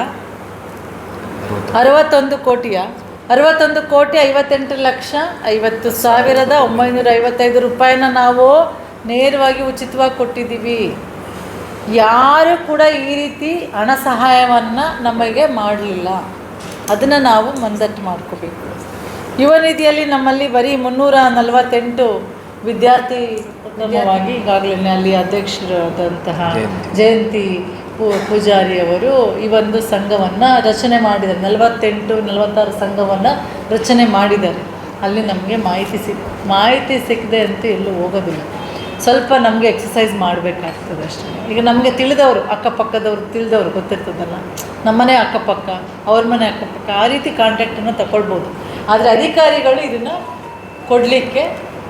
61,58,50,955 ರೂಪಾಯಿನ ನಾವು ನೇರವಾಗಿ ಉಚಿತವಾಗಿ ಕೊಟ್ಟಿದ್ದೀವಿ. ಯಾರು ಕೂಡ ಈ ರೀತಿ ಹಣ ಸಹಾಯವನ್ನು ನಮಗೆ ಮಾಡಲಿಲ್ಲ. ಅದನ್ನು ನಾವು ಮಂದಟ್ಟು ಮಾಡ್ಕೋಬೇಕು. ಯುವ ನಿಧಿಯಲ್ಲಿ ನಮ್ಮಲ್ಲಿ ಬರೀ 348 ವಿದ್ಯಾರ್ಥಿ ಕ್ರಮವಾಗಿ ಈಗಾಗಲೇ ಅಲ್ಲಿ ಅಧ್ಯಕ್ಷರಾದಂತಹ ಜಯಂತಿ ಪೂಜಾರಿಯವರು ಈ ಒಂದು ಸಂಘವನ್ನು ರಚನೆ ಮಾಡಿದ್ದಾರೆ. 48-46 ಸಂಘವನ್ನು ರಚನೆ ಮಾಡಿದ್ದಾರೆ. ಅಲ್ಲಿ ನಮಗೆ ಮಾಹಿತಿ ಸಿಕ್ಕದೆ ಅಂತೂ ಎಲ್ಲೂ ಹೋಗೋದಿಲ್ಲ. ಸ್ವಲ್ಪ ನಮಗೆ ಎಕ್ಸಸೈಸ್ ಮಾಡಬೇಕಾಗ್ತದೆ ಅಷ್ಟೇ. ಈಗ ನಮಗೆ ತಿಳಿದವರು ಅಕ್ಕಪಕ್ಕದವ್ರು ತಿಳಿದವರು ಗೊತ್ತಿರ್ತದಲ್ಲ, ನಮ್ಮನೆ ಅಕ್ಕಪಕ್ಕ, ಅವ್ರ ಮನೆ ಅಕ್ಕಪಕ್ಕ, ಆ ರೀತಿ ಕಾಂಟ್ಯಾಕ್ಟನ್ನು ತಗೊಳ್ಬೋದು. ಆದರೆ ಅಧಿಕಾರಿಗಳು ಇದನ್ನು ಕೊಡಲಿಕ್ಕೆ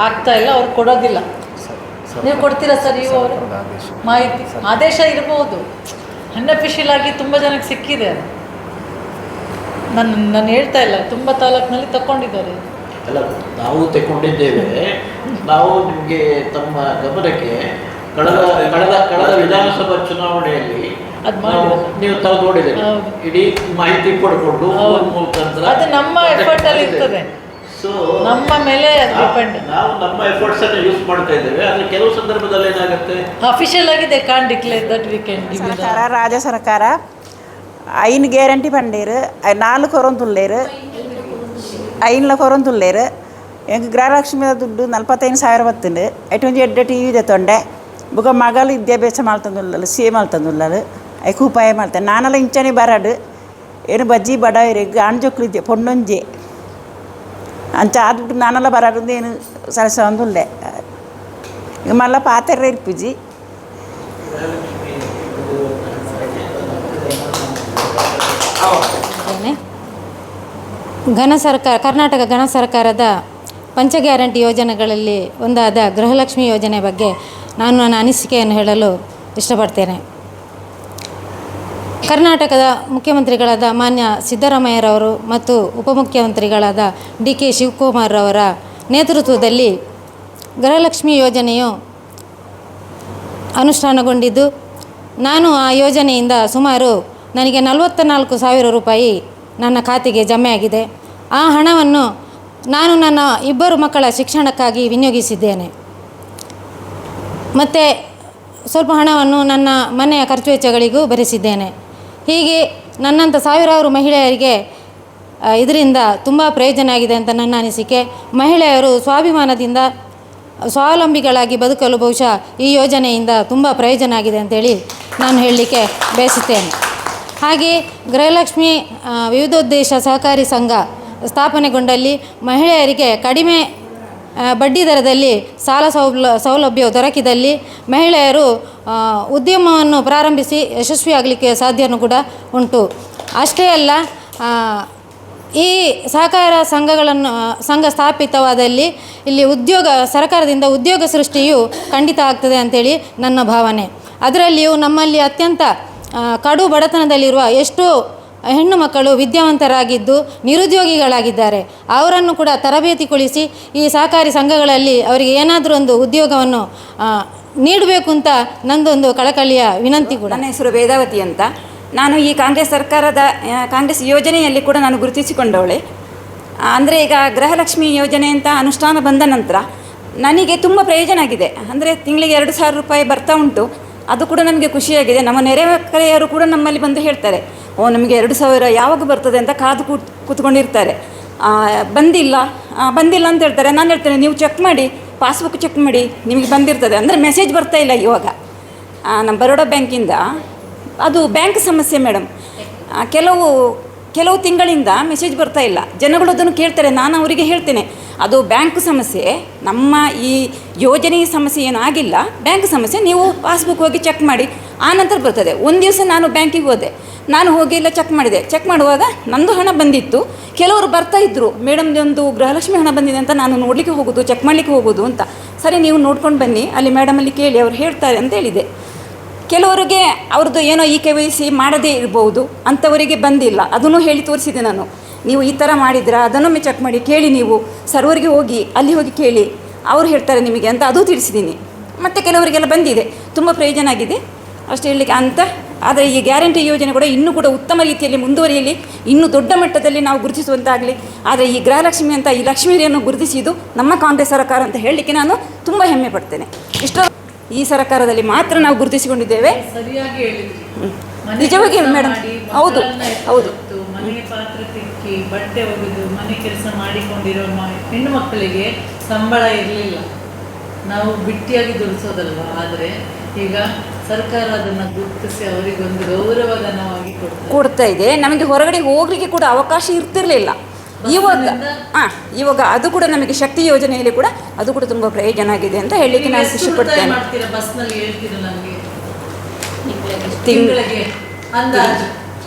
ಆಗ್ತಾಯಿಲ್ಲ, ಅವ್ರು ಕೊಡೋದಿಲ್ಲ. ನೀವು ಕೊಡ್ತೀರಾ ಸರ್? ನೀವು ಅವರು ಮಾಹಿತಿ ಆದೇಶ ಇರ್ಬೋದು, ಅನ್ಅಫಿಷಿಯಲ್ ಆಗಿ ತುಂಬ ಜನಕ್ಕೆ ಸಿಕ್ಕಿದೆ ಅದು. ನಾನು ಹೇಳ್ತಾ ಇಲ್ಲ, ತುಂಬ ತಾಲೂಕಿನಲ್ಲಿ ತಗೊಂಡಿದ್ದಾರೆ. ಅಲ್ಲ, ನಾವು ತಗೊಂಡಿದ್ದೇವೆ. ನಾವು ನಿಮಗೆ ತಮ್ಮ ಗಮನಕ್ಕೆ ಕಳೆದ ವಿಧಾನಸಭಾ ಚುನಾವಣೆಯಲ್ಲಿ ಅದು ಮಾಡಿದ್ರು, ನೀವು ತಾವು ನೋಡಿದ್ದೀರಿ. ಇಡೀ ಮಾಹಿತಿ ಪಡ್ಕೊಂಡು ಅದು ನಮ್ಮ ಎಫರ್ಟ್ ಅಲ್ಲಿ ಇರ್ತದೆ. ಸೊ ನಮ್ಮ ಮೇಲೆ ಡಿಪೆಂಡ್. ನಾವು ನಮ್ಮ ಎಫರ್ಟ್ಸ್ ಅನ್ನು ಯೂಸ್ ಮಾಡ್ತಾ ಇದ್ದೇವೆ. ಆದರೆ ಕೆಲವು ಸಂದರ್ಭದಲ್ಲಿ ಏನಾಗುತ್ತೆ, ಅಫಿಷಿಯಲ್ ಆಗಿ they can't declare that we can give you. ಸರ್ಕಾರ ರಾಜ್ಯ ಸರ್ಕಾರ 5 ಗ್ಯಾರಂಟಿ ಪಂಡೇರು, 4 ಕೊರೊಂದುಲ್ಲೇರು, 5 ಕೊರೊಂದುಲ್ಲೇರು. ಎಂಕ್ ಗೃಹಲಕ್ಷ್ಮಿ ದುಡ್ಡು 45,000 ಬತ್ತುಂಡು. ಎಟ್ಟೊಂಜಿ ಎಡ್ಡ TV ತೆತ್ತೊಂಡೆ. ಬುಗ ಮಗಳು ವಿದ್ಯಾಭ್ಯಾಸ ಮಾಡ್ತಂದುಲ್ಲಲು, ಸಿ ಮಾಡ್ತಂದುಲ್ಲಲು, ಐಕು ಉಪಾಯ ಮಾಡ್ತೇನೆ. ನಾನೆಲ್ಲ ಇಂಚನೆ ಬರಡು ಏನು ಬಜ್ಜಿ ಬಡವರಿ ಗಾಂಜೊಕ್ಲಿದ್ದೆ ಪೊಣ್ಣೊಂಜೆ ಅಂಚ ಆದ್ಬಿಟ್ಟು ನಾನೆಲ್ಲ ಬರಾಡು ಏನು ಸರಸ ಒಂದುಲ್ಲೆ. ಈಗ ಮಲ್ಲ ಪಾತ್ರೆ ಇರ್ಪುಜಿ ಕರ್ನಾಟಕ ಘನ ಸರ್ಕಾರದ ಪಂಚ ಗ್ಯಾರಂಟಿ ಯೋಜನೆಗಳಲ್ಲಿ ಒಂದಾದ ಗೃಹಲಕ್ಷ್ಮಿ ಯೋಜನೆ ಬಗ್ಗೆ ನಾನು ನನ್ನ ಅನಿಸಿಕೆಯನ್ನು ಹೇಳಲು ಇಷ್ಟಪಡ್ತೇನೆ. ಕರ್ನಾಟಕದ ಮುಖ್ಯಮಂತ್ರಿಗಳಾದ ಮಾನ್ಯ ಸಿದ್ದರಾಮಯ್ಯರವರು ಮತ್ತು ಉಪಮುಖ್ಯಮಂತ್ರಿಗಳಾದ DK ಶಿವಕುಮಾರ್ ಅವರ ನೇತೃತ್ವದಲ್ಲಿ ಗೃಹಲಕ್ಷ್ಮಿ ಯೋಜನೆಯು ಅನುಷ್ಠಾನಗೊಂಡಿದ್ದು, ನಾನು ಆ ಯೋಜನೆಯಿಂದ ಸುಮಾರು ನನಗೆ 44,000 ರೂಪಾಯಿ ನನ್ನ ಖಾತೆಗೆ ಜಮೆಯಾಗಿದೆ. ಆ ಹಣವನ್ನು ನಾನು ನನ್ನ 2 ಮಕ್ಕಳ ಶಿಕ್ಷಣಕ್ಕಾಗಿ ವಿನಿಯೋಗಿಸಿದ್ದೇನೆ. ಮತ್ತು ಸ್ವಲ್ಪ ಹಣವನ್ನು ನನ್ನ ಮನೆಯ ಖರ್ಚು ವೆಚ್ಚಗಳಿಗೂ ಭರಿಸಿದ್ದೇನೆ. ಹೀಗೆ ನನ್ನಂಥ ಸಾವಿರಾರು ಮಹಿಳೆಯರಿಗೆ ಇದರಿಂದ ತುಂಬ ಪ್ರಯೋಜನ ಆಗಿದೆ ಅಂತ ನನ್ನ ಅನಿಸಿಕೆ. ಮಹಿಳೆಯರು ಸ್ವಾಭಿಮಾನದಿಂದ ಸ್ವಾವಲಂಬಿಗಳಾಗಿ ಬದುಕಲು ಬಹುಶಃ ಈ ಯೋಜನೆಯಿಂದ ತುಂಬ ಪ್ರಯೋಜನ ಆಗಿದೆ ಅಂತೇಳಿ ನಾನು ಹೇಳಲಿಕ್ಕೆ ಬಯಸುತ್ತೇನೆ. ಹಾಗೆ ಗೃಹಲಕ್ಷ್ಮಿ ವಿವಿಧೋದ್ದೇಶ ಸಹಕಾರಿ ಸಂಘ ಸ್ಥಾಪನೆಗೊಂಡಲ್ಲಿ ಮಹಿಳೆಯರಿಗೆ ಕಡಿಮೆ ಬಡ್ಡಿ ದರದಲ್ಲಿ ಸಾಲ ಸೌಲಭ್ಯ ದೊರಕಿದಲ್ಲಿ ಮಹಿಳೆಯರು ಉದ್ಯಮವನ್ನು ಪ್ರಾರಂಭಿಸಿ ಯಶಸ್ವಿಯಾಗಲಿಕ್ಕೆ ಸಾಧ್ಯವೂ ಕೂಡ ಉಂಟು. ಅಷ್ಟೇ ಅಲ್ಲ, ಈ ಸಹಕಾರ ಸಂಘ ಸ್ಥಾಪಿತವಾದಲ್ಲಿ ಇಲ್ಲಿ ಸರ್ಕಾರದಿಂದ ಉದ್ಯೋಗ ಸೃಷ್ಟಿಯು ಖಂಡಿತ ಆಗ್ತದೆ ಅಂಥೇಳಿ ನನ್ನ ಭಾವನೆ. ಅದರಲ್ಲಿಯೂ ನಮ್ಮಲ್ಲಿ ಅತ್ಯಂತ ಕಡು ಬಡತನದಲ್ಲಿರುವ ಎಷ್ಟೋ ಹೆಣ್ಣು ಮಕ್ಕಳು ವಿದ್ಯಾವಂತರಾಗಿದ್ದು ನಿರುದ್ಯೋಗಿಗಳಾಗಿದ್ದಾರೆ. ಅವರನ್ನು ಕೂಡ ತರಬೇತಿಗೊಳಿಸಿ ಈ ಸಹಕಾರಿ ಸಂಘಗಳಲ್ಲಿ ಅವರಿಗೆ ಏನಾದರೂ ಒಂದು ಉದ್ಯೋಗವನ್ನು ನೀಡಬೇಕು ಅಂತ ನಂದೊಂದು ಕಳಕಳಿಯ ವಿನಂತಿ ಕೂಡ. ನನ್ನ ಹೆಸರು ವೇದಾವತಿ ಅಂತ. ನಾನು ಈ ಕಾಂಗ್ರೆಸ್ ಯೋಜನೆಯಲ್ಲಿ ಕೂಡ ನಾನು ಗುರುತಿಸಿಕೊಂಡವಳೆ. ಅಂದರೆ ಈಗ ಗೃಹಲಕ್ಷ್ಮಿ ಯೋಜನೆ ಅಂತ ಅನುಷ್ಠಾನ ಬಂದ ನಂತರ ನನಗೆ ತುಂಬ ಪ್ರಯೋಜನ ಆಗಿದೆ. ಅಂದರೆ ತಿಂಗಳಿಗೆ 2,000 ರೂಪಾಯಿ ಬರ್ತಾ ಉಂಟು. ಅದು ಕೂಡ ನಮಗೆ ಖುಷಿಯಾಗಿದೆ. ನಮ್ಮ ನೆರೆಹೊರೆಯವರು ಕೂಡ ನಮ್ಮಲ್ಲಿ ಬಂದು ಹೇಳ್ತಾರೆ, ನಮಗೆ 2,000 ಯಾವಾಗ ಬರ್ತದೆ ಅಂತ ಕಾದು ಕೂತ್ಕೊಂಡಿರ್ತಾರೆ. ಬಂದಿಲ್ಲ ಅಂತ ಹೇಳ್ತಾರೆ. ನಾನು ಹೇಳ್ತೇನೆ, ನೀವು ಚೆಕ್ ಮಾಡಿ, ಪಾಸ್ಬುಕ್ ಚೆಕ್ ಮಾಡಿ, ನಿಮಗೆ ಬಂದಿರ್ತದೆ. ಅಂದರೆ ಮೆಸೇಜ್ ಬರ್ತಾ ಇಲ್ಲ ಇವಾಗ. ನಮ್ಮ ಬರೋಡಾ ಬ್ಯಾಂಕಿಂದ ಅದು ಬ್ಯಾಂಕ್ ಸಮಸ್ಯೆ ಮೇಡಮ್. ಕೆಲವು ತಿಂಗಳಿಂದ ಮೆಸೇಜ್ ಬರ್ತಾ ಇಲ್ಲ. ಜನಗಳು ಅದನ್ನು ಕೇಳ್ತಾರೆ. ನಾನು ಅವರಿಗೆ ಹೇಳ್ತೇನೆ, ಅದು ಬ್ಯಾಂಕ್ ಸಮಸ್ಯೆ, ನಮ್ಮ ಈ ಯೋಜನೆಯ ಸಮಸ್ಯೆ ಏನಾಗಿಲ್ಲ, ಬ್ಯಾಂಕ್ ಸಮಸ್ಯೆ. ನೀವು ಪಾಸ್ಬುಕ್ ಹೋಗಿ ಚೆಕ್ ಮಾಡಿ, ಆನಂತರ ಬರ್ತದೆ. ಒಂದು ದಿವಸ ನಾನು ಬ್ಯಾಂಕಿಗೆ ಹೋದೆ. ನಾನು ಹೋಗಿ ಎಲ್ಲ ಚೆಕ್ ಮಾಡಿದೆ. ಚೆಕ್ ಮಾಡುವಾಗ ನಂದು ಹಣ ಬಂದಿತ್ತು. ಕೆಲವರು ಬರ್ತಾಯಿದ್ರು, ಮೇಡಮ್ದೊಂದು ಗೃಹಲಕ್ಷ್ಮಿ ಹಣ ಬಂದಿದೆ ಅಂತ ನಾನು ನೋಡಲಿಕ್ಕೆ ಹೋಗೋದು, ಚೆಕ್ ಮಾಡಲಿಕ್ಕೆ ಹೋಗೋದು ಅಂತ. ಸರಿ, ನೀವು ನೋಡ್ಕೊಂಡು ಬನ್ನಿ, ಅಲ್ಲಿ ಮೇಡಮಲ್ಲಿ ಕೇಳಿ, ಅವ್ರು ಹೇಳ್ತಾರೆ ಅಂತ ಹೇಳಿದೆ. ಕೆಲವರಿಗೆ ಅವ್ರದ್ದು ಏನೋ KYC ಮಾಡದೇ ಇರ್ಬೋದು, ಅಂಥವರಿಗೆ ಬಂದಿಲ್ಲ. ಅದನ್ನು ಹೇಳಿ ತೋರಿಸಿದೆ ನಾನು. ನೀವು ಈ ಥರ ಮಾಡಿದ್ರಾ, ಅದನ್ನೊಮ್ಮೆ ಚೆಕ್ ಮಾಡಿ ಕೇಳಿ, ನೀವು ಸರ್ವರ್ಗೆ ಹೋಗಿ ಅಲ್ಲಿ ಹೋಗಿ ಕೇಳಿ, ಅವ್ರು ಹೇಳ್ತಾರೆ ನಿಮಗೆ ಅಂತ ಅದು ತಿಳಿಸಿದ್ದೀನಿ. ಮತ್ತು ಕೆಲವರಿಗೆಲ್ಲ ಬಂದಿದೆ, ತುಂಬ ಪ್ರಯೋಜನ ಆಗಿದೆ ಅಷ್ಟು ಹೇಳಲಿಕ್ಕೆ ಅಂತ. ಆದರೆ ಈ ಗ್ಯಾರಂಟಿ ಯೋಜನೆ ಕೂಡ ಇನ್ನೂ ಕೂಡ ಉತ್ತಮ ರೀತಿಯಲ್ಲಿ ಮುಂದುವರಿಯಲಿ, ಇನ್ನೂ ದೊಡ್ಡ ಮಟ್ಟದಲ್ಲಿ ನಾವು ಗುರುತಿಸುವಂತಾಗಲಿ. ಆದರೆ ಈ ಗೃಹಲಕ್ಷ್ಮಿ ಅಂತ ಈ ಲಕ್ಷ್ಮೀಯನ್ನು ಗುರುತಿಸಿದ್ದು ನಮ್ಮ ಕಾಂಗ್ರೆಸ್ ಸರ್ಕಾರ ಅಂತ ಹೇಳಲಿಕ್ಕೆ ನಾನು ತುಂಬ ಹೆಮ್ಮೆ ಪಡ್ತೇನೆ. ಈ ಸರ್ಕಾರದಲ್ಲಿ ಮಾತ್ರ ನಾವು ಗುರುತಿಸಿಕೊಂಡಿದ್ದೇವೆ. ಸರಿಯಾಗಿ ಹೇಳಿದ್ರಿ. ನಿಜವಾಗಿ ಮೇಡಮ್, ಹೌದು. ಮನೆಗೆ ಪಾತ್ರೆ ತಿಕ್ಕಿ, ಬಟ್ಟೆ ಒಗೆದು, ಮನೆ ಕೆಲಸ ಮಾಡಿಕೊಂಡಿರೋ ಹೆಣ್ಣು ಮಕ್ಕಳಿಗೆ ಸಂಬಳ ಇರಲಿಲ್ಲ. ನಾವು ಬಿಟ್ಟಿಯಾಗಿ ದುಡಿಸೋದಲ್ವ. ಆದರೆ ಈಗ ಸರ್ಕಾರ ಅದನ್ನು ಗುರುತಿಸಿ ಅವರಿಗೊಂದು ಗೌರವಧನವಾಗಿ ಕೊಡ್ತಾ ಇದೆ. ನಮಗೆ ಹೊರಗಡೆ ಹೋಗಲಿಕ್ಕೆ ಕೂಡ ಅವಕಾಶ ಇರ್ತಿರಲಿಲ್ಲ. ಇವಾಗ ಅದು ಕೂಡ ನಮಗೆ ಶಕ್ತಿ ಯೋಜನೆಯಲ್ಲಿ ಕೂಡ ಅದು ಕೂಡ ತುಂಬ ಪ್ರಯೋಜನ ಆಗಿದೆ ಅಂತ ಹೇಳಲಿಕ್ಕೆ ನಾನು ಖುಷಿ ಪಡ್ತೇನೆ. ಮಾಡ್ತೀರಾ ಬಸ್ನಲ್ಲಿ ಹೇಳ್ತೀರಾ ನನಗೆ ತಿಂಗಳಿಗೆ ಅಂದಾಜು?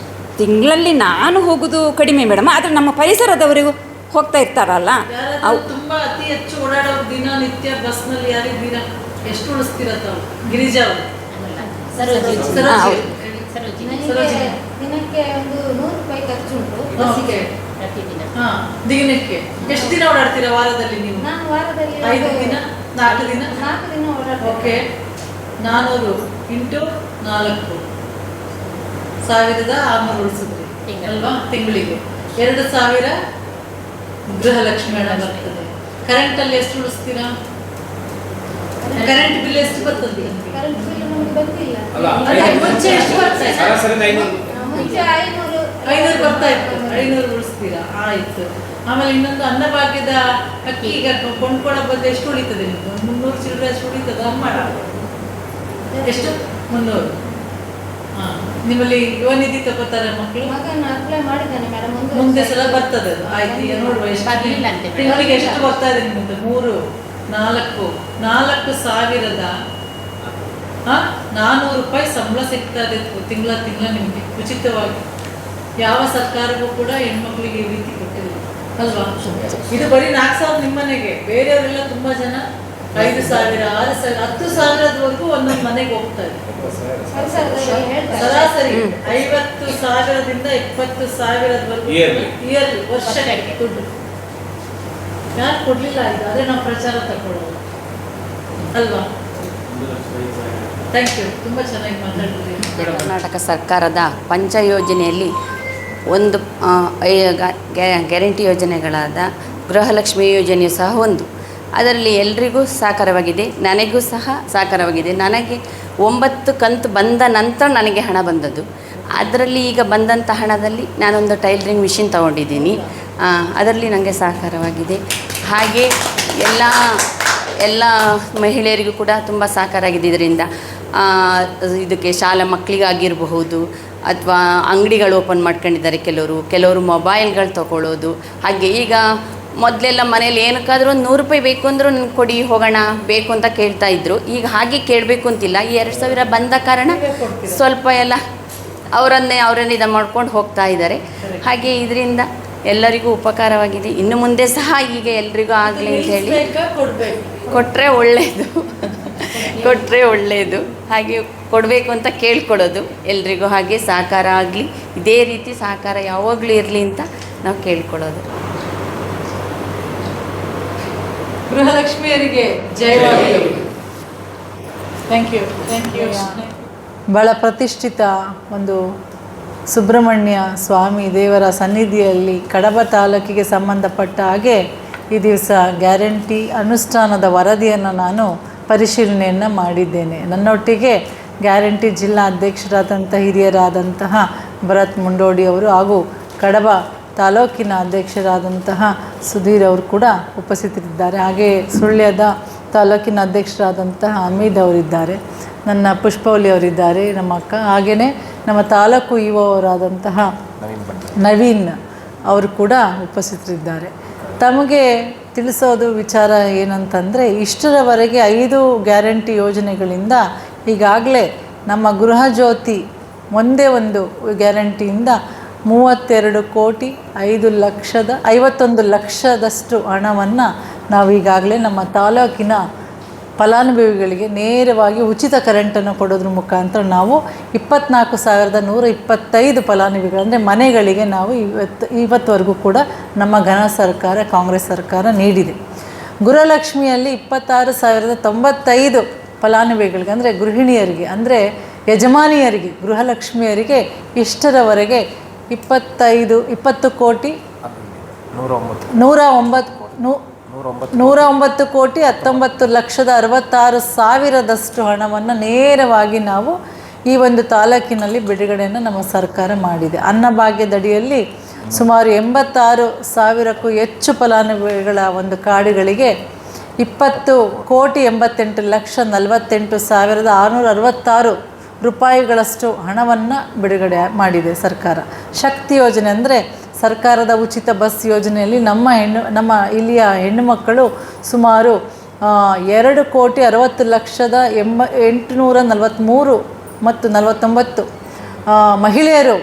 ತಿಂಗಳಲ್ಲಿ ನಾನು ಹೋಗೋದು ಕಡಿಮೆ ಮೇಡಮ್, ಆದರೆ ನಮ್ಮ ಪರಿಸರದವರಿಗೂ ಹೋಗ್ತಾ ಇರ್ತಾರಲ್ಲ ಯಾರಾದ್ರೂ ತುಂಬಾ ಅತಿ ಹೆಚ್ಚು ಓಡಾಡೋ ದಿನನಿತ್ಯ ಬಸ್ನಲ್ಲಿ ಯಾರಿದ್ದೀರಾ? ಎಷ್ಟು ಉಳಿಸ್ತೀರ ತಾವು? ಗಿರಿಜಾ ಅವರು? ದಿನಕ್ಕೆ ಒಂದು 100 ರೂಪಾಯಿ ಖರ್ಚು ಉಂಟು ಬಸ್ಸಿಗೆ ಪ್ರತಿದಿನ. ದಿನಕ್ಕೆ ಎಷ್ಟು ದಿನ ಓಡಾಡ್ತೀರಾ ವಾರದಲ್ಲಿ ನೀವು? ನಾನು ವಾರದಲ್ಲಿ 5 ದಿನ 4 ದಿನ? 4 ದಿನ ಓಡಾಡ್ತೀನಿ. ಓಕೆ, 400 ಇಂಟು 4 1600 ಉಳಿಸಿದ್ರಿ ಅಲ್ವಾ? ತಿಂಗಳಿಗೆ 2000 ಗೃಹಲಕ್ಷ್ಮಿ ಹಣ ಬರ್ತದೆ. ಕರೆಂಟಲ್ಲಿ ಎಷ್ಟು ಉಳಿಸ್ತೀರಾ? ಕರೆಂಟ್ ಬಿಲ್ ಎಷ್ಟು ಬರ್ತದೆ? ಕರೆಂಟ್ ಬಿಲ್ ನಮಗೆ ಬಂದಿಲ್ಲ. ಮುಂಚೆ ಎಷ್ಟು ಬರ್ತಾ ಇತ್ತು? ಮುಂಚೆ 500 ಬರ್ತಾ ಇತ್ತು. 500 ಉಳಿಸ್ತೀರಾ? ಆಯ್ತು. ಆಮೇಲೆ ಇನ್ನೊಂದು ಅನ್ನಭಾಗ್ಯದ ಅಕ್ಕಿ ಈಗ ಕೊಂಡ್ಕೊಳ್ಳೋ ಬದಲು ಎಷ್ಟು ಉಳಿತದೆ ನಿಮ್ಗೆ? 300 ಚಿಲ್ಲರೆ ಅಷ್ಟು ಉಳಿತದ? ಎಷ್ಟು? 300. ನಿಮ್ಮಲ್ಲಿ ಯುವ ನಿಧಿ ತಗೋತಾರೆ ಮಕ್ಕಳು? ಮಗನ ಅಪ್ಲೈ ಮಾಡಿದ್ದಾನೆ ಮೇಡಮ್. ಮುಂದೆ ಸಲ ಬರ್ತದೆ ಅದು. ಆಯ್ತು, ಈಗ ನೋಡುವ ಎಷ್ಟು ತಿಂಗಳಿಗೆ ಎಷ್ಟು ಬರ್ತಾ ಇದೆ ನಿಮ್ಮದು? 3, 4 400 ರೂಪಾಯಿ ಸಂಬಳ ಸಿಗ್ತಾ ಇದೆ ತಿಂಗಳ ನಿಮಗೆ ಉಚಿತವಾಗಿ. ಯಾವ ಸರ್ಕಾರವೂ ಕೂಡ ಹೆಣ್ಮಕ್ಳಿಗೆ ಈ ರೀತಿ ಕೊಟ್ಟಿಲ್ಲ ಅಲ್ವಾ? ಇದು ಬರೀ 4000 ನಿಮ್ಮನೆಗೆ. ಬೇರೆಯವರೆಲ್ಲ ತುಂಬಾ ಜನ 5000, 6000, 10,000ದವರೆಗೂ ಒಂದೊಂದು ಮನೆಗೆ ಹೋಗ್ತಾ ಇದೆ. ಸರಾಸರಿ 50,000ದಿಂದ 20,000ದವರೆಗೂ ಇಯರ್ಲಿ ವರ್ಷಕ್ಕೆ ದುಡ್ಡು ಯಾರು ಕೊಡ್ಲಿಲ್ಲ. ಇದು ಅದೇ ನಾವು ಪ್ರಚಾರ ತಗೊಳ್ಳೋದು ಅಲ್ವಾ? ಥ್ಯಾಂಕ್ ಯು, ತುಂಬ ಚೆನ್ನಾಗಿ ಮಾತಾಡಿದ್ರಿ. ಕರ್ನಾಟಕ ಸರ್ಕಾರದ ಪಂಚ ಯೋಜನೆಯಲ್ಲಿ ಒಂದು ಗ್ಯಾರಂಟಿ ಯೋಜನೆಗಳಾದ ಗೃಹಲಕ್ಷ್ಮಿ ಯೋಜನೆಯು ಸಹ ಒಂದು. ಅದರಲ್ಲಿ ಎಲ್ರಿಗೂ ಸಾಕಾರವಾಗಿದೆ, ನನಗೂ ಸಹ ಸಾಕಾರವಾಗಿದೆ. ನನಗೆ 9 ಕಂತು ಬಂದ ನಂತರ ನನಗೆ ಹಣ ಬಂದದ್ದು. ಅದರಲ್ಲಿ ಈಗ ಬಂದಂಥ ಹಣದಲ್ಲಿ ನಾನೊಂದು ಟೈಲರಿಂಗ್ ಮಿಷಿನ್ ತಗೊಂಡಿದ್ದೀನಿ, ಅದರಲ್ಲಿ ನನಗೆ ಸಹಕಾರವಾಗಿದೆ. ಹಾಗೆ ಎಲ್ಲ ಮಹಿಳೆಯರಿಗೂ ಕೂಡ ತುಂಬ ಸಹಕಾರ ಆಗಿದೆ ಇದರಿಂದ. ಇದಕ್ಕೆ ಶಾಲಾ ಮಕ್ಕಳಿಗಾಗಿರಬಹುದು ಅಥವಾ ಅಂಗಡಿಗಳು ಓಪನ್ ಮಾಡ್ಕೊಂಡಿದ್ದಾರೆ ಕೆಲವರು ಮೊಬೈಲ್ಗಳು ತಗೊಳ್ಳೋದು. ಹಾಗೆ ಈಗ ಮೊದಲೆಲ್ಲ ಮನೇಲಿ ಏನಕ್ಕಾದರೂ ಒಂದು 100 ರೂಪಾಯಿ ಬೇಕು ಅಂದರೂ ನನಗೆ ಕೊಡಿ ಹೋಗೋಣ ಬೇಕು ಅಂತ ಕೇಳ್ತಾ ಇದ್ರು. ಈಗ ಹಾಗೆ ಕೇಳಬೇಕು ಅಂತಿಲ್ಲ. ಈ 2000 ಬಂದ ಕಾರಣ ಸ್ವಲ್ಪ ಎಲ್ಲ ಅವರನ್ನೇ ಇದು ಮಾಡ್ಕೊಂಡು ಹೋಗ್ತಾ ಇದ್ದಾರೆ. ಹಾಗೆ ಇದರಿಂದ ಎಲ್ಲರಿಗೂ ಉಪಕಾರವಾಗಿದೆ. ಇನ್ನು ಮುಂದೆ ಸಹ ಈಗ ಎಲ್ರಿಗೂ ಆಗಲಿ ಅಂತ ಹೇಳಿ ಕೊಟ್ಟರೆ ಒಳ್ಳೆಯದು. ಹಾಗೆ ಕೊಡಬೇಕು ಅಂತ ಕೇಳ್ಕೊಡೋದು ಎಲ್ರಿಗೂ. ಹಾಗೆ ಸಹಕಾರ ಆಗಲಿ, ಇದೇ ರೀತಿ ಸಹಕಾರ ಯಾವಾಗಲೂ ಇರಲಿ ಅಂತ ನಾವು ಕೇಳ್ಕೊಡೋದು. ಗೃಹಲಕ್ಷ್ಮಿಯರಿಗೆ ಜಯವಾಗಲಿ. Thank you. ಬಹಳ ಪ್ರತಿಷ್ಠಿತ ಒಂದು ಸುಬ್ರಹ್ಮಣ್ಯ ಸ್ವಾಮಿ ದೇವರ ಸನ್ನಿಧಿಯಲ್ಲಿ ಕಡಬ ತಾಲೂಕಿಗೆ ಸಂಬಂಧಪಟ್ಟ ಹಾಗೆ ಈ ದಿವಸ ಗ್ಯಾರಂಟಿ ಅನುಷ್ಠಾನದ ವರದಿಯನ್ನು ನಾನು ಪರಿಶೀಲನೆಯನ್ನು ಮಾಡಿದ್ದೇನೆ. ನನ್ನೊಟ್ಟಿಗೆ ಗ್ಯಾರಂಟಿ ಜಿಲ್ಲಾ ಅಧ್ಯಕ್ಷರಾದಂಥ ಹಿರಿಯರಾದಂತಹ ಭರತ್ ಮುಂಡೋಡಿ ಅವರು ಹಾಗೂ ಕಡಬ ತಾಲೂಕಿನ ಅಧ್ಯಕ್ಷರಾದಂತಹ ಸುಧೀರ್ ಅವರು ಕೂಡ ಉಪಸ್ಥಿತರಿದ್ದಾರೆ. ಹಾಗೆ ಸುಳ್ಯದ ತಾಲೂಕಿನ ಅಧ್ಯಕ್ಷರಾದಂತಹ ಹಮೀದ್ ಅವರಿದ್ದಾರೆ, ನನ್ನ ಪುಷ್ಪವಲಿ ಅವರಿದ್ದಾರೆ, ನಮ್ಮ ಅಕ್ಕ. ಹಾಗೆಯೇ ನಮ್ಮ ತಾಲೂಕು ಇಒ ಅವರಾದಂತಹ ನವೀನ್ ಅವರು ಕೂಡ ಉಪಸ್ಥಿತರಿದ್ದಾರೆ. ತಮಗೆ ತಿಳಿಸೋದು ವಿಚಾರ ಏನಂತಂದರೆ, ಇಷ್ಟರವರೆಗೆ 5 ಗ್ಯಾರಂಟಿ ಯೋಜನೆಗಳಿಂದ ಈಗಾಗಲೇ ನಮ್ಮ ಗೃಹ ಜ್ಯೋತಿ ಒಂದೇ ಒಂದು ಗ್ಯಾರಂಟಿಯಿಂದ 32,51 ಲಕ್ಷದಷ್ಟು ಹಣವನ್ನು ನಾವು ಈಗಾಗಲೇ ನಮ್ಮ ತಾಲೂಕಿನ ಫಲಾನುಭವಿಗಳಿಗೆ ನೇರವಾಗಿ ಉಚಿತ ಕರೆಂಟನ್ನು ಕೊಡೋದ್ರ ಮುಖಾಂತರ ನಾವು 24,125 ಫಲಾನುಭವಿಗಳು ಅಂದರೆ ಮನೆಗಳಿಗೆ ನಾವು ಇವತ್ತವರೆಗೂ ಕೂಡ ನಮ್ಮ ಘನ ಸರ್ಕಾರ ಕಾಂಗ್ರೆಸ್ ಸರ್ಕಾರ ನೀಡಿದೆ. ಗೃಹಲಕ್ಷ್ಮಿಯಲ್ಲಿ 26,095 ಫಲಾನುಭವಿಗಳಿಗೆ ಅಂದರೆ ಗೃಹಿಣಿಯರಿಗೆ ಅಂದರೆ ಯಜಮಾನಿಯರಿಗೆ ಗೃಹಲಕ್ಷ್ಮಿಯರಿಗೆ ಇಷ್ಟರವರೆಗೆ 20 ಕೋಟಿ 109,19,66,000 ಹಣವನ್ನು ನೇರವಾಗಿ ನಾವು ಈ ಒಂದು ತಾಲೂಕಿನಲ್ಲಿ ಬಿಡುಗಡೆಯನ್ನು ನಮ್ಮ ಸರ್ಕಾರ ಮಾಡಿದೆ. ಅನ್ನಭಾಗ್ಯದಡಿಯಲ್ಲಿ ಸುಮಾರು 86,000ಕ್ಕೂ ಹೆಚ್ಚು ಫಲಾನುಭವಿಗಳ ಒಂದು ಕಾರ್ಡುಗಳಿಗೆ 20,88,48,666 ರೂಪಾಯಿಗಳಷ್ಟು ಹಣವನ್ನು ಬಿಡುಗಡೆ ಮಾಡಿದೆ ಸರ್ಕಾರ. ಶಕ್ತಿ ಯೋಜನೆ ಅಂದರೆ ಸರ್ಕಾರದ ಉಚಿತ ಬಸ್ ಯೋಜನೆಯಲ್ಲಿ ನಮ್ಮ ಇಲ್ಲಿಯ ಹೆಣ್ಣು ಮಕ್ಕಳು ಸುಮಾರು 2,60,843 ಮತ್ತು 49 ಮಹಿಳೆಯರು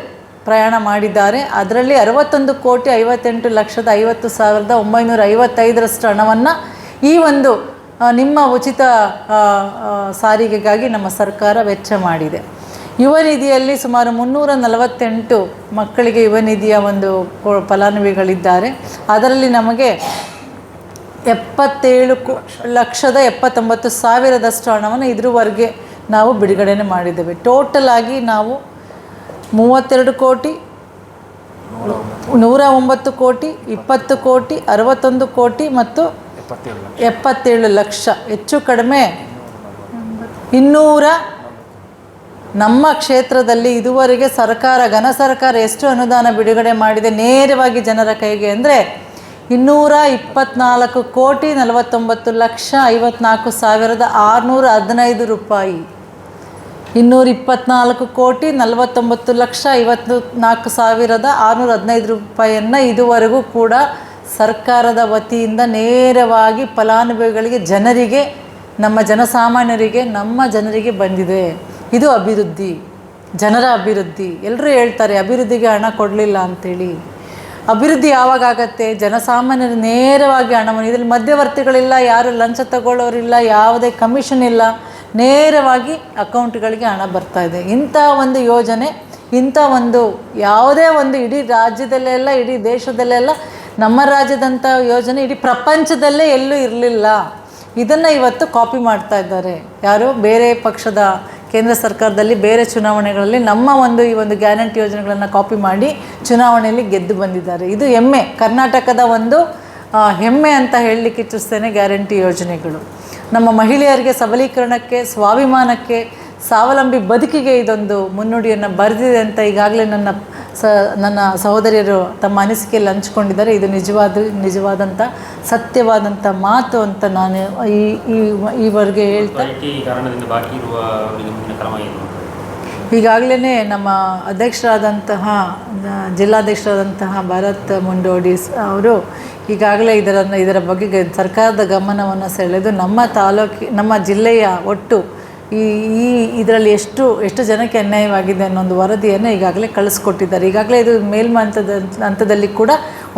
ಪ್ರಯಾಣ ಮಾಡಿದ್ದಾರೆ. ಅದರಲ್ಲಿ 61,58,50,955 ಹಣವನ್ನು ಈ ಒಂದು ನಿಮ್ಮ ಉಚಿತ ಸಾರಿಗೆಗಾಗಿ ನಮ್ಮ ಸರ್ಕಾರ ವೆಚ್ಚ ಮಾಡಿದೆ. ಯುವ ನಿಧಿಯಲ್ಲಿ ಸುಮಾರು 348 ಮಕ್ಕಳಿಗೆ ಯುವ ನಿಧಿಯ ಒಂದು ಫಲಾನುಭವಿಗಳಿದ್ದಾರೆ. ಅದರಲ್ಲಿ ನಮಗೆ 77,79,000 ಹಣವನ್ನು ಇದುವರೆಗೆ ನಾವು ಬಿಡುಗಡೆ ಮಾಡಿದ್ದೇವೆ. ಟೋಟಲ್ ಆಗಿ ನಾವು 32 ಕೋಟಿ 109 ಕೋಟಿ 20 ಕೋಟಿ 61 ಕೋಟಿ ಮತ್ತು 77 ಲಕ್ಷ ಹೆಚ್ಚು ಕಡಿಮೆ 200 ನಮ್ಮ ಕ್ಷೇತ್ರದಲ್ಲಿ ಇದುವರೆಗೆ ಘನ ಸರ್ಕಾರ ಎಷ್ಟು ಅನುದಾನ ಬಿಡುಗಡೆ ಮಾಡಿದೆ ನೇರವಾಗಿ ಜನರ ಕೈಗೆ ಅಂದರೆ 229,49,54,615 ರೂಪಾಯಿ. 229,49,54,615 ರೂಪಾಯಿಯನ್ನು ಇದುವರೆಗೂ ಕೂಡ ಸರ್ಕಾರದ ವತಿಯಿಂದ ನೇರವಾಗಿ ಫಲಾನುಭವಿಗಳಿಗೆ ಜನರಿಗೆ ನಮ್ಮ ಜನಸಾಮಾನ್ಯರಿಗೆ ನಮ್ಮ ಜನರಿಗೆ ಬಂದಿದೆ. ಇದು ಅಭಿವೃದ್ಧಿ, ಜನರ ಅಭಿವೃದ್ಧಿ. ಎಲ್ಲರೂ ಹೇಳ್ತಾರೆ ಅಭಿವೃದ್ಧಿಗೆ ಹಣ ಕೊಡಲಿಲ್ಲ ಅಂಥೇಳಿ. ಅಭಿವೃದ್ಧಿ ಯಾವಾಗ ಆಗತ್ತೆ? ಜನಸಾಮಾನ್ಯರು ನೇರವಾಗಿ ಹಣವನ್ನು, ಇದರಲ್ಲಿ ಮಧ್ಯವರ್ತಿಗಳಿಲ್ಲ, ಯಾರು ಲಂಚ ತಗೊಳ್ಳೋರಿಲ್ಲ, ಯಾವುದೇ ಕಮಿಷನ್ ಇಲ್ಲ, ನೇರವಾಗಿ ಅಕೌಂಟ್ಗಳಿಗೆ ಹಣ ಬರ್ತಾಯಿದೆ. ಇಂಥ ಒಂದು ಯೋಜನೆ, ಇಂಥ ಒಂದು ಯಾವುದೇ ಒಂದು ಇಡೀ ರಾಜ್ಯದಲ್ಲೆಲ್ಲ ಇಡೀ ದೇಶದಲ್ಲೆಲ್ಲ ನಮ್ಮ ರಾಜ್ಯದಂಥ ಯೋಜನೆ ಇಡೀ ಪ್ರಪಂಚದಲ್ಲೇ ಎಲ್ಲೂ ಇರಲಿಲ್ಲ. ಇದನ್ನು ಇವತ್ತು ಕಾಪಿ ಮಾಡ್ತಾ ಇದ್ದಾರೆ ಯಾರು? ಬೇರೆ ಪಕ್ಷದ ಕೇಂದ್ರ ಸರ್ಕಾರದಲ್ಲಿ ಬೇರೆ ಚುನಾವಣೆಗಳಲ್ಲಿ ನಮ್ಮ ಈ ಒಂದು ಗ್ಯಾರಂಟಿ ಯೋಜನೆಗಳನ್ನು ಕಾಪಿ ಮಾಡಿ ಚುನಾವಣೆಯಲ್ಲಿ ಗೆದ್ದು ಬಂದಿದ್ದಾರೆ. ಇದು ಹೆಮ್ಮೆ, ಕರ್ನಾಟಕದ ಒಂದು ಹೆಮ್ಮೆ ಅಂತ ಹೇಳಲಿಕ್ಕೆ ಇಚ್ಛಿಸ್ತೇನೆ. ಗ್ಯಾರಂಟಿ ಯೋಜನೆಗಳು ನಮ್ಮ ಮಹಿಳೆಯರಿಗೆ ಸಬಲೀಕರಣಕ್ಕೆ, ಸ್ವಾಭಿಮಾನಕ್ಕೆ, ಸ್ವಾವಲಂಬಿ ಬದುಕಿಗೆ ಇದೊಂದು ಮುನ್ನುಡಿಯನ್ನು ಬರೆದಿದೆ ಅಂತ ಈಗಾಗಲೇ ನನ್ನ ಸಹೋದರಿಯರು ತಮ್ಮ ಅನಿಸಿಕೆಯಲ್ಲಿ ಹಂಚ್ಕೊಂಡಿದ್ದಾರೆ. ಇದು ನಿಜವಾದಂಥ ಸತ್ಯವಾದಂಥ ಮಾತು ಅಂತ ನಾನು ಈವರೆಗೆ ಹೇಳ್ತಾ, ಈಗಾಗಲೇ ನಮ್ಮ ಜಿಲ್ಲಾಧ್ಯಕ್ಷರಾದಂತಹ ಭರತ್ ಮುಂಡೋಡಿ ಅವರು ಈಗಾಗಲೇ ಇದರ ಬಗ್ಗೆ ಸರ್ಕಾರದ ಗಮನವನ್ನು ಸೆಳೆದು ನಮ್ಮ ಜಿಲ್ಲೆಯ ಒಟ್ಟು ಇದರಲ್ಲಿ ಎಷ್ಟು ಜನಕ್ಕೆ ಅನ್ಯಾಯವಾಗಿದೆ ಅನ್ನೋ ಒಂದು ವರದಿಯನ್ನು ಈಗಾಗಲೇ ಕಳಿಸ್ಕೊಟ್ಟಿದ್ದಾರೆ. ಈಗಾಗಲೇ ಇದು ಹಂತದಲ್ಲಿ ಕೂಡ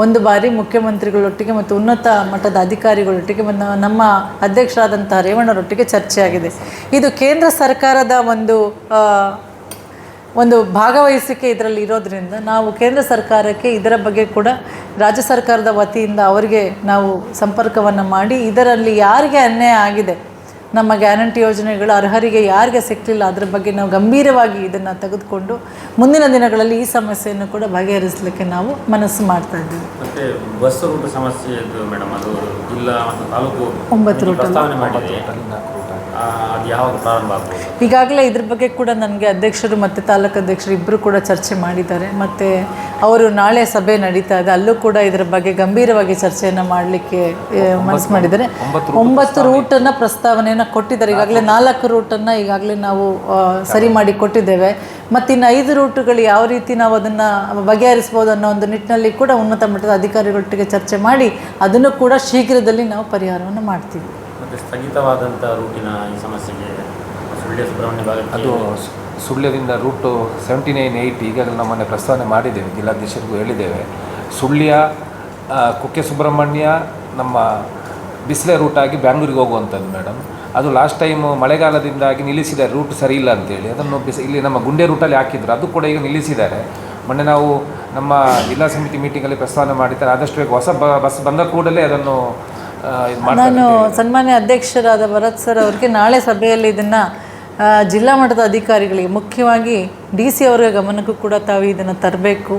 ಒಂದು ಬಾರಿ ಮುಖ್ಯಮಂತ್ರಿಗಳೊಟ್ಟಿಗೆ ಮತ್ತು ಉನ್ನತ ಮಟ್ಟದ ಅಧಿಕಾರಿಗಳೊಟ್ಟಿಗೆ ನಮ್ಮ ಅಧ್ಯಕ್ಷರಾದಂಥ ರೇವಣ್ಣರೊಟ್ಟಿಗೆ ಚರ್ಚೆಯಾಗಿದೆ. ಇದು ಕೇಂದ್ರ ಸರ್ಕಾರದ ಒಂದು ಭಾಗವಹಿಸಿಕೆ ಇದರಲ್ಲಿ ಇರೋದರಿಂದ ನಾವು ಕೇಂದ್ರ ಸರ್ಕಾರಕ್ಕೆ ಇದರ ಬಗ್ಗೆ ಕೂಡ ರಾಜ್ಯ ಸರ್ಕಾರದ ವತಿಯಿಂದ ಅವರಿಗೆ ನಾವು ಸಂಪರ್ಕವನ್ನು ಮಾಡಿ ಇದರಲ್ಲಿ ಯಾರಿಗೆ ಅನ್ಯಾಯ ಆಗಿದೆ, ನಮ್ಮ ಗ್ಯಾರಂಟಿ ಯೋಜನೆಗಳು ಅರ್ಹರಿಗೆ ಯಾರಿಗೆ ಸಿಕ್ಕಲಿಲ್ಲ, ಅದರ ಬಗ್ಗೆ ನಾವು ಗಂಭೀರವಾಗಿ ಇದನ್ನು ತೆಗೆದುಕೊಂಡು ಮುಂದಿನ ದಿನಗಳಲ್ಲಿ ಈ ಸಮಸ್ಯೆಯನ್ನು ಕೂಡ ಬಗೆಹರಿಸಲಿಕ್ಕೆ ನಾವು ಮನಸ್ಸು ಮಾಡ್ತಾ ಇದ್ದೀವಿ. ಮತ್ತು ಬಸ್ ರೂಟ್ ಸಮಸ್ಯೆ ಇದು ಮೇಡಮ್, ಅದು ಜಿಲ್ಲಾ ಮತ್ತು ತಾಲೂಕು 9 ರೂಟ್ ಅದು ಯಾವಾಗ ಪ್ರಾರಂಭ ಆಗ್ಬೋದು? ಈಗಾಗಲೇ ಇದ್ರ ಬಗ್ಗೆ ಕೂಡ ನನಗೆ ಅಧ್ಯಕ್ಷರು ಮತ್ತು ತಾಲೂಕು ಅಧ್ಯಕ್ಷರು ಇಬ್ಬರು ಕೂಡ ಚರ್ಚೆ ಮಾಡಿದ್ದಾರೆ. ಮತ್ತು ಅವರು ನಾಳೆ ಸಭೆ ನಡೀತಾ ಇದೆ, ಅಲ್ಲೂ ಕೂಡ ಇದರ ಬಗ್ಗೆ ಗಂಭೀರವಾಗಿ ಚರ್ಚೆಯನ್ನು ಮಾಡಲಿಕ್ಕೆ ಮನಸ್ಸು ಮಾಡಿದ್ದಾರೆ. 9 ರೂಟನ್ನು ಪ್ರಸ್ತಾವನೆಯನ್ನು ಕೊಟ್ಟಿದ್ದಾರೆ. ಈಗಾಗಲೇ 4 ರೂಟನ್ನು ಈಗಾಗಲೇ ನಾವು ಸರಿ ಮಾಡಿ ಕೊಟ್ಟಿದ್ದೇವೆ. ಮತ್ತು ಇನ್ನು 5 ರೂಟುಗಳು ಯಾವ ರೀತಿ ನಾವು ಅದನ್ನು ಬಗೆಹರಿಸ್ಬೋದು ಅನ್ನೋ ಒಂದು ನಿಟ್ಟಿನಲ್ಲಿ ಕೂಡ ಉನ್ನತ ಮಟ್ಟದ ಅಧಿಕಾರಿಗಳೊಟ್ಟಿಗೆ ಚರ್ಚೆ ಮಾಡಿ ಅದನ್ನು ಕೂಡ ಶೀಘ್ರದಲ್ಲಿ ನಾವು ಪರಿಹಾರವನ್ನು ಮಾಡ್ತೀವಿ. ಮತ್ತು ಸ್ಥಗಿತವಾದಂಥ ರೂಟಿನ ಈ ಸಮಸ್ಯೆಗೆ ಸುಳ್ಯ ಸುಬ್ರಹ್ಮಣ್ಯ ಭಾಗಕ್ಕೆ ಅದು ಸುಳ್ಯದಿಂದ ರೂಟು 79-8 ಈಗಾಗಲೇ ನಮ್ಮನ್ನೇ ಪ್ರಸ್ತಾವನೆ ಮಾಡಿದ್ದೇವೆ, ಜಿಲ್ಲಾಧ್ಯಕ್ಷರಿಗೂ ಹೇಳಿದ್ದೇವೆ. ಸುಳ್ಯ ಕುಕ್ಕೆ ಸುಬ್ರಹ್ಮಣ್ಯ ನಮ್ಮ ಬಿಸ್ಲೆ ರೂಟಾಗಿ ಬ್ಯಾಂಗ್ಳೂರಿಗೆ ಹೋಗುವಂಥದ್ದು ಮೇಡಮ್. ಅದು ಲಾಸ್ಟ್ ಟೈಮು ಮಳೆಗಾಲದಿಂದಾಗಿ ನಿಲ್ಲಿಸಿದ್ದಾರೆ, ರೂಟ್ ಸರಿ ಇಲ್ಲ ಅಂತೇಳಿ. ಅದನ್ನು ಇಲ್ಲಿ ನಮ್ಮ ಗುಂಡೆ ರೂಟಲ್ಲಿ ಹಾಕಿದ್ರು, ಅದು ಕೂಡ ಈಗ ನಿಲ್ಲಿಸಿದ್ದಾರೆ. ಮೊನ್ನೆ ನಾವು ನಮ್ಮ ಜಿಲ್ಲಾ ಸಮಿತಿ ಮೀಟಿಂಗಲ್ಲಿ ಪ್ರಸ್ತಾವನೆ ಮಾಡಿದ್ದಾರೆ, ಆದಷ್ಟು ಬೇಗ ಹೊಸ ಬಸ್ ಬಂದ ಕೂಡಲೇ ಅದನ್ನು ನಾನು ಸನ್ಮಾನ್ಯ ಅಧ್ಯಕ್ಷರಾದ ಭರತ್ ಸರ್ ಅವರಿಗೆ ನಾಳೆ ಸಭೆಯಲ್ಲಿ ಇದನ್ನು ಜಿಲ್ಲಾ ಮಟ್ಟದ ಅಧಿಕಾರಿಗಳಿಗೆ, ಮುಖ್ಯವಾಗಿ DC ಅವರ ಗಮನಕ್ಕೂ ಕೂಡ ತಾವು ಇದನ್ನು ತರಬೇಕು.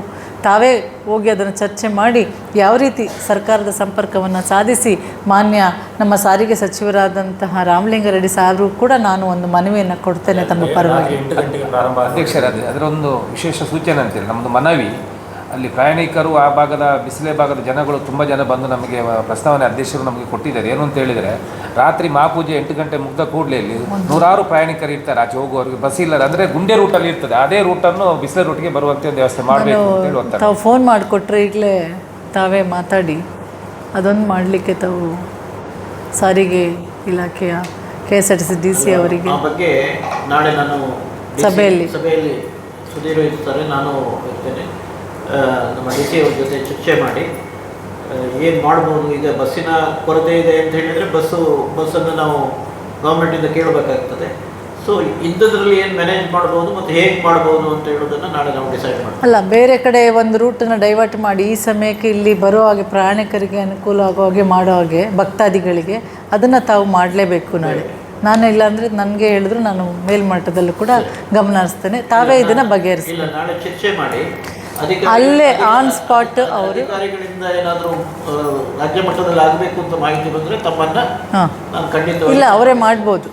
ತಾವೇ ಹೋಗಿ ಅದನ್ನು ಚರ್ಚೆ ಮಾಡಿ ಯಾವ ರೀತಿ ಸರ್ಕಾರದ ಸಂಪರ್ಕವನ್ನು ಸಾಧಿಸಿ ಮಾನ್ಯ ನಮ್ಮ ಸಾರಿಗೆ ಸಚಿವರಾದಂತಹ ರಾಮಲಿಂಗಾರೆಡ್ಡಿ ಸಾಹೇಬರು ಕೂಡ ನಾನು ಒಂದು ಮನವಿಯನ್ನು ಕೊಡ್ತೇನೆ ತಮ್ಮ ಪರವಾಗಿ. ಅಧ್ಯಕ್ಷರಾದ ಅದರೊಂದು ವಿಶೇಷ ಸೂಚನೆ ಅಂತೇಳಿ ನಮ್ಮದು ಮನವಿ, ಅಲ್ಲಿ ಪ್ರಯಾಣಿಕರು ಆ ಭಾಗದ ಬಿಸಿಲೆ ಭಾಗದ ಜನಗಳು ತುಂಬ ಜನ ಬಂದು ನಮಗೆ ಪ್ರಸ್ತಾವನೆ ಅಧ್ಯಕ್ಷರು ನಮಗೆ ಕೊಟ್ಟಿದ್ದಾರೆ. ಏನು ಅಂತ ಹೇಳಿದರೆ, ರಾತ್ರಿ ಮಹಾಪೂಜೆ 8 ಗಂಟೆ ಮುಗ್ದ ಕೂಡಲೇ ಇಲ್ಲಿ ನೂರಾರು ಪ್ರಯಾಣಿಕರು ಇರ್ತಾರೆ. ಆಚೆ ಹೋಗುವವರಿಗೆ ಬಸ್ ಇಲ್ಲ, ಅಂದರೆ ಗುಂಡೆ ರೂಟಲ್ಲಿ ಇರ್ತದೆ, ಅದೇ ರೂಟನ್ನು ಬಿಸಿಲೆ ರೂಟ್ಗೆ ಬರುವಂತೆ ಒಂದು ವ್ಯವಸ್ಥೆ ಮಾಡಬೇಕು ಅಂತ ಹೇಳುವಂಥ. ತಾವು ಫೋನ್ ಮಾಡಿಕೊಟ್ರೆ ಈಗಲೇ ತಾವೇ ಮಾತಾಡಿ ಅದೊಂದು ಮಾಡಲಿಕ್ಕೆ ತಾವು ಸಾರಿಗೆ ಇಲಾಖೆಯ KSRTC DC ಅವರಿಗೆ ಆ ಬಗ್ಗೆ ನಾಳೆ ನಾನು ಸಭೆಯಲ್ಲಿ ಸುಧೀರ್ ಇರ್ತಾರೆ, ನಾನು ಇರ್ತೇನೆ. ನಮ್ಮ DC ಅವ್ರ ಜೊತೆ ಚರ್ಚೆ ಮಾಡಿ ಏನು ಮಾಡ್ಬೋದು. ಈಗ ಬಸ್ಸಿನ ಕೊರತೆ ಇದೆ ಅಂತ ಹೇಳಿದರೆ ಬಸ್ಸನ್ನು ನಾವು ಗೌರ್ಮೆಂಟಿಂದ ಕೇಳಬೇಕಾಗ್ತದೆ. ಸೊ ಇಂಥದ್ರಲ್ಲಿ ಏನು ಮ್ಯಾನೇಜ್ ಮಾಡ್ಬೋದು ಮತ್ತು ಹೇಗೆ ಮಾಡ್ಬೋದು ಅಂತ ಹೇಳೋದನ್ನು ನಾಳೆ ನಾವು ಡಿಸೈಡ್ ಮಾಡ್ತೀವಿ. ಅಲ್ಲ, ಬೇರೆ ಕಡೆ ಒಂದು ರೂಟನ್ನು ಡೈವರ್ಟ್ ಮಾಡಿ ಈ ಸಮಯಕ್ಕೆ ಇಲ್ಲಿ ಬರೋ ಹಾಗೆ ಪ್ರಯಾಣಿಕರಿಗೆ ಅನುಕೂಲ ಆಗೋ ಹಾಗೆ ಮಾಡೋ ಹಾಗೆ ಭಕ್ತಾದಿಗಳಿಗೆ ಅದನ್ನು ತಾವು ಮಾಡಲೇಬೇಕು ನಾಳೆ. ನಾನು ಇಲ್ಲ ಅಂದರೆ ನನಗೆ ಹೇಳಿದ್ರು ನಾನು ಮೇಲ್ಮಟ್ಟದಲ್ಲೂ ಕೂಡ ಗಮನ ಹರಿಸ್ತೇನೆ. ತಾವೇ ಇದನ್ನು ಬಗೆಹರಿಸ್ತೀನಿ. ಇಲ್ಲ, ನಾಳೆ ಚರ್ಚೆ ಮಾಡಿ ಅಲ್ಲೇ ಆನ್ ಸ್ಪಾಟ್ ಅವರು ಅಧಿಕಾರಿಗಳಿಂದ ಏನಾದರೂ ರಾಜ್ಯ ಮಟ್ಟದಲ್ಲಿ ಆಗಬೇಕು ಅಂತ ಮಾಹಿತಿ ಬಂದರೆ ತಮ್ಮನ್ನು ನಾನು ಖಂಡಿತ ಇಲ್ಲ ಅವರೇ ಮಾಡ್ಬೋದು.